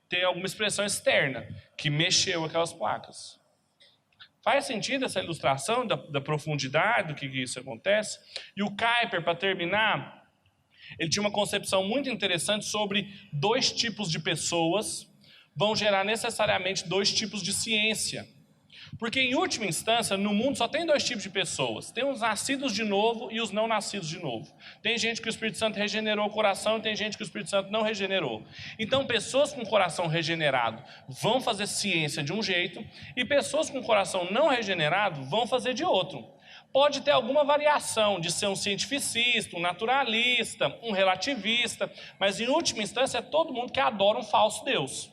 tem alguma expressão externa que mexeu aquelas placas. Faz sentido essa ilustração da profundidade do que isso acontece? E o Kuyper, para terminar, ele tinha uma concepção muito interessante sobre 2 tipos de pessoas vão gerar necessariamente 2 tipos de ciência. Porque, em última instância, no mundo só tem 2 tipos de pessoas. Tem os nascidos de novo e os não nascidos de novo. Tem gente que o Espírito Santo regenerou o coração e tem gente que o Espírito Santo não regenerou. Então, pessoas com coração regenerado vão fazer ciência de um jeito e pessoas com coração não regenerado vão fazer de outro. Pode ter alguma variação de ser um cientificista, um naturalista, um relativista, mas, em última instância, é todo mundo que adora um falso Deus.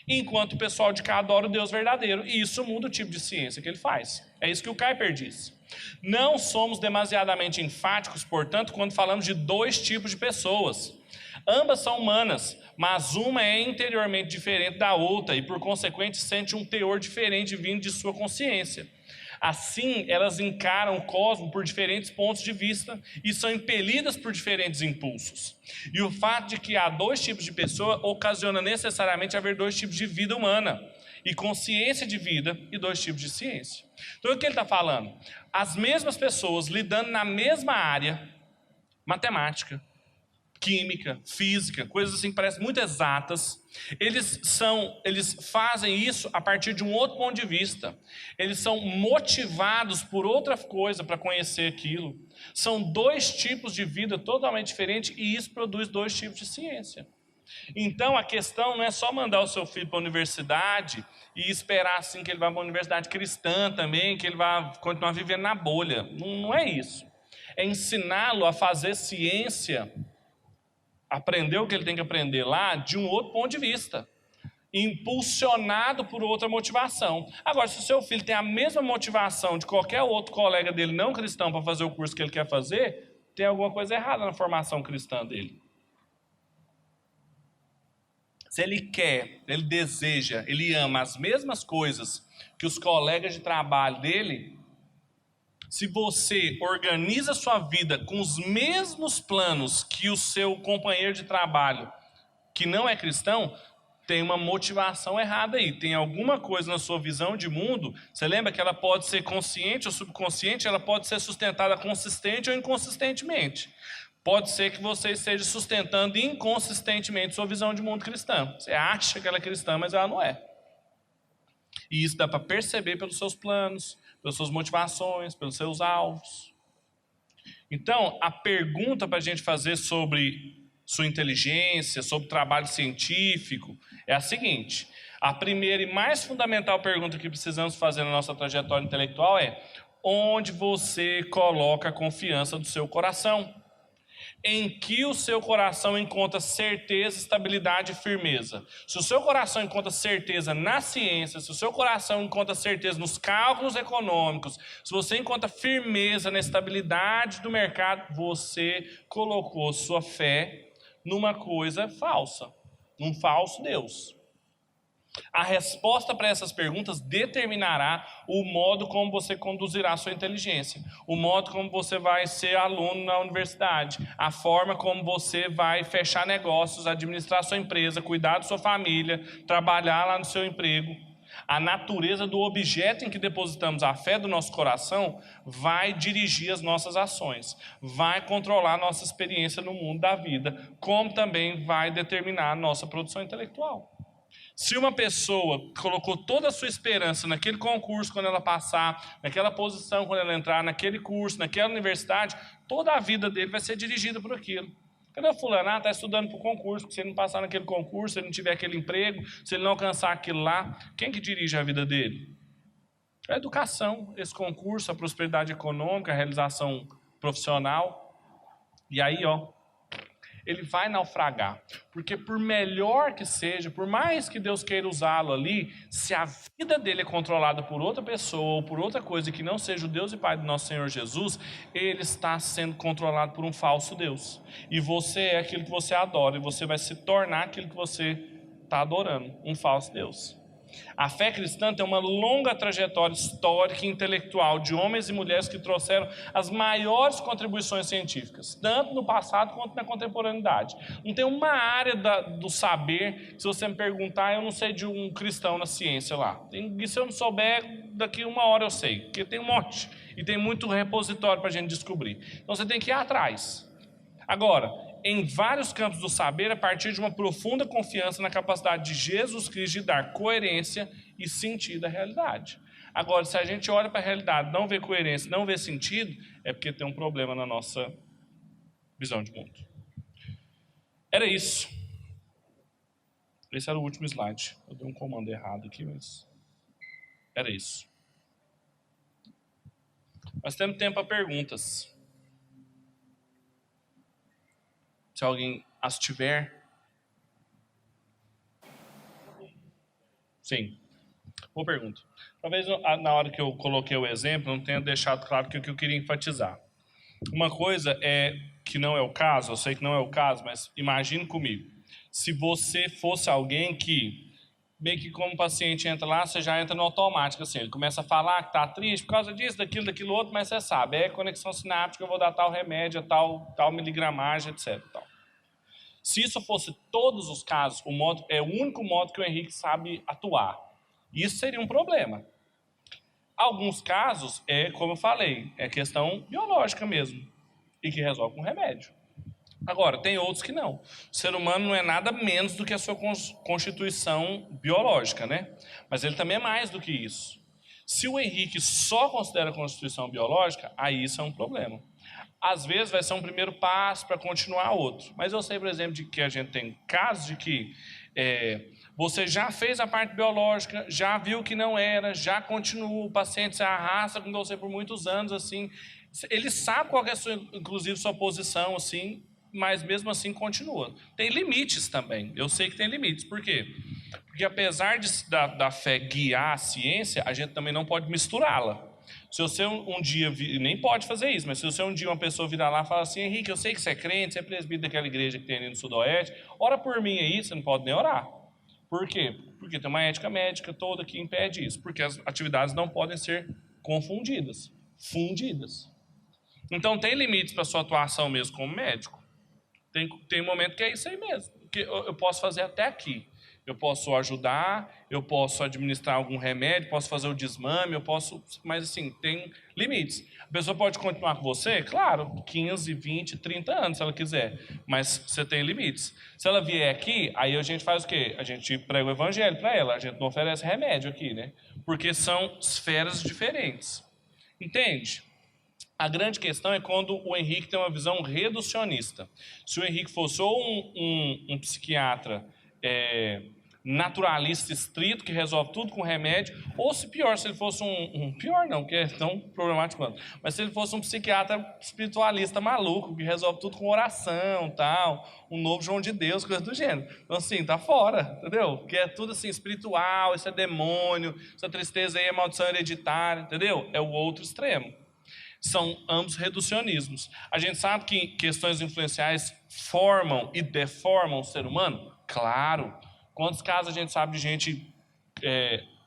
Enquanto o pessoal de cá adora o Deus verdadeiro. E isso muda o tipo de ciência que ele faz. É isso que o Kuyper diz. Não somos demasiadamente enfáticos, portanto, quando falamos de 2 tipos de pessoas. Ambas são humanas, mas uma é interiormente diferente da outra e, por consequente, sente um teor diferente vindo de sua consciência. Assim, elas encaram o cosmos por diferentes pontos de vista e são impelidas por diferentes impulsos. E o fato de que há 2 tipos de pessoa ocasiona necessariamente haver 2 tipos de vida humana, e consciência de vida e 2 tipos de ciência. Então, o que ele está falando? As mesmas pessoas lidando na mesma área, matemática, química, física, coisas assim que parecem muito exatas, eles fazem isso a partir de um outro ponto de vista. Eles são motivados por outra coisa para conhecer aquilo. São 2 tipos de vida totalmente diferentes e isso produz 2 tipos de ciência. Então, a questão não é só mandar o seu filho para a universidade e esperar assim que ele vá para uma universidade cristã também, que ele vai continuar vivendo na bolha. Não é isso. É ensiná-lo a fazer ciência, aprender o que ele tem que aprender lá de um outro ponto de vista, impulsionado por outra motivação. Agora, se o seu filho tem a mesma motivação de qualquer outro colega dele não cristão para fazer o curso que ele quer fazer, tem alguma coisa errada na formação cristã dele. Se ele quer, ele deseja, ele ama as mesmas coisas que os colegas de trabalho dele, se você organiza sua vida com os mesmos planos que o seu companheiro de trabalho, que não é cristão, tem uma motivação errada aí. Tem alguma coisa na sua visão de mundo. Você lembra que ela pode ser consciente ou subconsciente, ela pode ser sustentada consistente ou inconsistentemente. Pode ser que você esteja sustentando inconsistentemente sua visão de mundo cristã. Você acha que ela é cristã, mas ela não é. E isso dá para perceber pelos seus planos, pelas suas motivações, pelos seus alvos. Então, a pergunta para a gente fazer sobre sua inteligência, sobre trabalho científico, é a seguinte: a primeira e mais fundamental pergunta que precisamos fazer na nossa trajetória intelectual é: onde você coloca a confiança do seu coração? Em que o seu coração encontra certeza, estabilidade e firmeza? Se o seu coração encontra certeza na ciência, se o seu coração encontra certeza nos cálculos econômicos, se você encontra firmeza na estabilidade do mercado, você colocou sua fé numa coisa falsa, num falso Deus. A resposta para essas perguntas determinará o modo como você conduzirá a sua inteligência, o modo como você vai ser aluno na universidade, a forma como você vai fechar negócios, administrar sua empresa, cuidar da sua família, trabalhar lá no seu emprego. A natureza do objeto em que depositamos a fé do nosso coração vai dirigir as nossas ações, vai controlar a nossa experiência no mundo da vida, como também vai determinar a nossa produção intelectual. Se uma pessoa colocou toda a sua esperança naquele concurso quando ela passar, naquela posição quando ela entrar, naquele curso, naquela universidade, toda a vida dele vai ser dirigida por aquilo. Cadê o fulano? Está estudando para o concurso, porque se ele não passar naquele concurso, se ele não tiver aquele emprego, se ele não alcançar aquilo lá, quem que dirige a vida dele? A educação, esse concurso, a prosperidade econômica, a realização profissional. E aí, ele vai naufragar. Porque por melhor que seja, por mais que Deus queira usá-lo ali, se a vida dele é controlada por outra pessoa ou por outra coisa que não seja o Deus e Pai do nosso Senhor Jesus, ele está sendo controlado por um falso Deus. E você é aquilo que você adora, e você vai se tornar aquilo que você está adorando, um falso Deus. A fé cristã tem uma longa trajetória histórica e intelectual de homens e mulheres que trouxeram as maiores contribuições científicas, tanto no passado quanto na contemporaneidade. Não tem uma área do saber, se você me perguntar, eu não sei de um cristão na ciência lá. E se eu não souber, daqui uma hora eu sei, porque tem um monte, e tem muito repositório para a gente descobrir. Então você tem que ir atrás. Agora, em vários campos do saber, a partir de uma profunda confiança na capacidade de Jesus Cristo de dar coerência e sentido à realidade. Agora, se a gente olha para a realidade, não vê coerência, não vê sentido, é porque tem um problema na nossa visão de mundo. Era isso. Esse era o último slide. Eu dei um comando errado aqui, mas era isso. Nós temos tempo para perguntas. Se alguém as tiver. Sim. Boa pergunta. Talvez na hora que eu coloquei o exemplo, não tenha deixado claro que o que eu queria enfatizar. Uma coisa é que não é o caso, eu sei que não é o caso, mas imagine comigo. Se você fosse alguém que, meio que como paciente entra lá, você já entra no automático, assim, ele começa a falar que está triste por causa disso, daquilo outro, mas você sabe, é conexão sináptica, eu vou dar tal remédio, tal miligramagem, etc. Tal. Se isso fosse todos os casos, é o único modo que o Henrique sabe atuar. Isso seria um problema. Alguns casos, como eu falei, é questão biológica mesmo, e que resolve com remédio. Agora, tem outros que não. O ser humano não é nada menos do que a sua constituição biológica, né? Mas ele também é mais do que isso. Se o Henrique só considera a constituição biológica, aí isso é um problema. Às vezes vai ser um primeiro passo para continuar outro. Mas eu sei, por exemplo, de que a gente tem casos de que você já fez a parte biológica, já viu que não era, já continua, o paciente se arrasta com você por muitos anos, assim. Ele sabe qual é inclusive, sua posição, assim, mas mesmo assim continua. Tem limites também, eu sei que tem limites. Por quê? Porque apesar da fé guiar a ciência, a gente também não pode misturá-la. Se você um dia, nem pode fazer isso, mas se você um dia uma pessoa virar lá e falar assim, Henrique, eu sei que você é crente, você é presbítero daquela igreja que tem ali no Sudoeste, ora por mim aí, você não pode nem orar. Por quê? Porque tem uma ética médica toda que impede isso, porque as atividades não podem ser confundidas, fundidas. Então tem limites para a sua atuação mesmo como médico. Tem um momento que é isso aí mesmo, que eu posso fazer até aqui. Eu posso ajudar, eu posso administrar algum remédio, posso fazer o desmame, mas assim, tem limites. A pessoa pode continuar com você, claro, 15, 20, 30 anos, se ela quiser, mas você tem limites. Se ela vier aqui, aí a gente faz o quê? A gente prega o evangelho para ela, a gente não oferece remédio aqui, né? Porque são esferas diferentes. Entende? A grande questão é quando o Henrique tem uma visão reducionista. Se o Henrique fosse ou um psiquiatra naturalista estrito, que resolve tudo com remédio, ou se pior, se ele fosse pior não, que é tão problemático quanto, mas se ele fosse um psiquiatra espiritualista maluco, que resolve tudo com oração, tal, um novo João de Deus, coisa do gênero. Então assim, tá fora, entendeu? Que é tudo assim, espiritual, isso é demônio, essa tristeza aí é maldição hereditária, entendeu? É o outro extremo. São ambos reducionismos. A gente sabe que questões influenciais formam e deformam o ser humano? Claro. Quantos casos a gente sabe de gente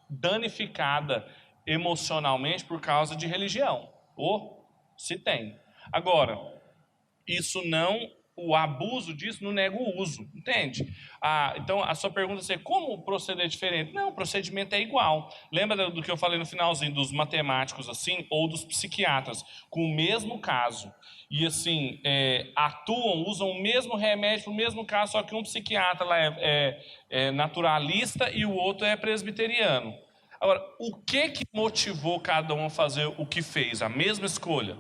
danificada emocionalmente por causa de religião? Se tem. Agora, o abuso disso não nega o uso, entende? Então, a sua pergunta é como proceder diferente? Não, o procedimento é igual. Lembra do que eu falei no finalzinho, dos matemáticos, assim, ou dos psiquiatras, com o mesmo caso. E, assim, usam o mesmo remédio para o mesmo caso, só que um psiquiatra lá é naturalista e o outro é presbiteriano. Agora, o que motivou cada um a fazer o que fez? A mesma escolha?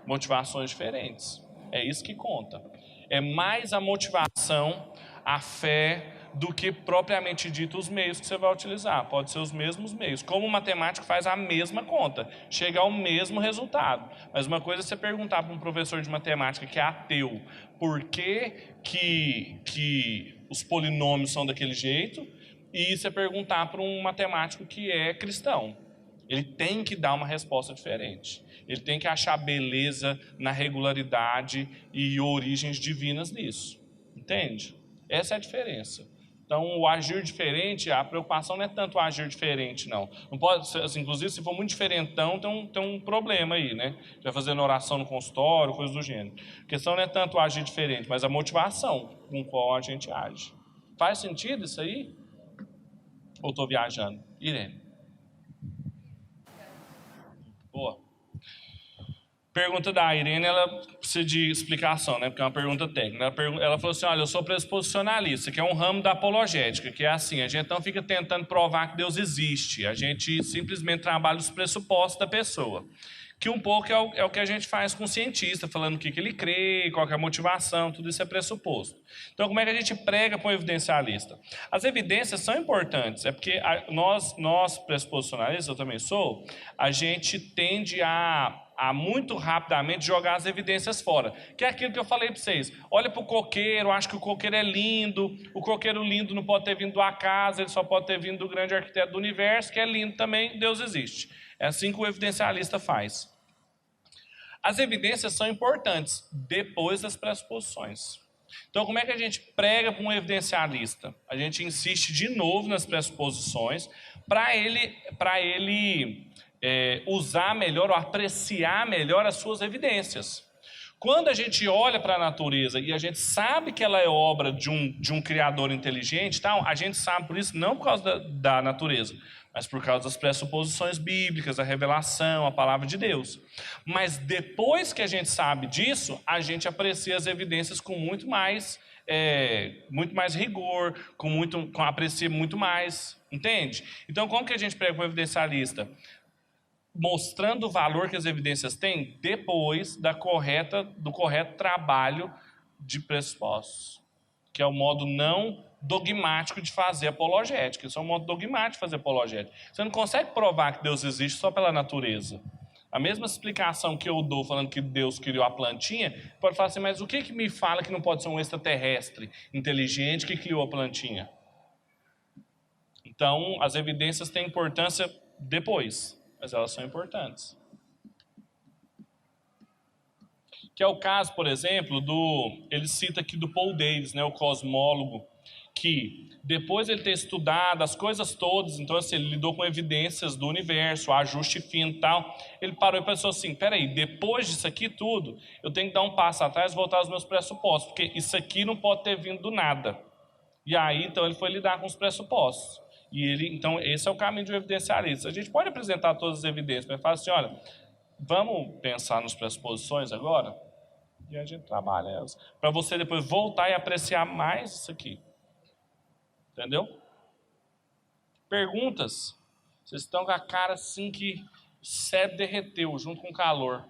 Motivações diferentes. É isso que conta. É mais a motivação, a fé, do que propriamente dito os meios que você vai utilizar. Pode ser os mesmos meios. Como o matemático faz a mesma conta, chega ao mesmo resultado. Mas uma coisa é você perguntar para um professor de matemática que é ateu por que os polinômios são daquele jeito, e você perguntar para um matemático que é cristão. Ele tem que dar uma resposta diferente. Ele tem que achar beleza na regularidade e origens divinas nisso. Entende? Essa é a diferença. Então, o agir diferente, a preocupação não é tanto o agir diferente, não. Não pode ser, assim, inclusive, se for muito diferentão, tem um problema aí, né? Vai fazendo oração no consultório, coisa do gênero. A questão não é tanto o agir diferente, mas a motivação com qual a gente age. Faz sentido isso aí? Ou estou viajando? Irene. Boa. Pergunta da Irene, ela precisa de explicação, né? Porque é uma pergunta técnica. Ela falou assim, olha, eu sou pressuposicionalista, que é um ramo da apologética, que é assim, a gente não fica tentando provar que Deus existe, a gente simplesmente trabalha os pressupostos da pessoa. Que um pouco é o que a gente faz com o cientista, falando o que ele crê, qual que é a motivação, tudo isso é pressuposto. Então, como é que a gente prega para um evidencialista? As evidências são importantes, é porque nós pressuposicionalistas, eu também sou, a gente tende a muito rapidamente jogar as evidências fora. Que é aquilo que eu falei para vocês. Olha para o coqueiro, acho que o coqueiro é lindo, o coqueiro lindo não pode ter vindo do acaso, ele só pode ter vindo do grande arquiteto do universo, que é lindo também, Deus existe. É assim que o evidencialista faz. As evidências são importantes depois das pressuposições. Então, como é que a gente prega para um evidencialista? A gente insiste de novo nas pressuposições para ele usar melhor ou apreciar melhor as suas evidências. Quando a gente olha para a natureza e a gente sabe que ela é obra de um criador inteligente, tal, a gente sabe por isso não por causa da natureza, mas por causa das pressuposições bíblicas, a revelação, a palavra de Deus. Mas depois que a gente sabe disso, a gente aprecia as evidências com muito mais rigor, aprecia muito mais, entende? Então, como que a gente prega para o evidencialista? Mostrando o valor que as evidências têm depois do correto trabalho de pressupostos, que é o modo não dogmático de fazer apologética. Isso é um modo dogmático de fazer apologética. Você não consegue provar que Deus existe só pela natureza. A mesma explicação que eu dou falando que Deus criou a plantinha, pode falar assim, mas o que me fala que não pode ser um extraterrestre inteligente que criou a plantinha? Então, as evidências têm importância depois, mas elas são importantes. Que é o caso, por exemplo, ele cita aqui do Paul Davies, né, o cosmólogo, que depois ele ter estudado as coisas todas, então assim, ele lidou com evidências do universo, ajuste fino e tal, ele parou e pensou assim, peraí, depois disso aqui tudo, eu tenho que dar um passo atrás e voltar aos meus pressupostos, porque isso aqui não pode ter vindo do nada. E aí, então, ele foi lidar com os pressupostos. Então, esse é o caminho de um evidencialista. A gente pode apresentar todas as evidências, mas fala assim, olha, vamos pensar nas pressuposições agora? E a gente trabalha elas. Para você depois voltar e apreciar mais isso aqui. Entendeu? Perguntas? Vocês estão com a cara assim que o cérebro derreteu junto com o calor.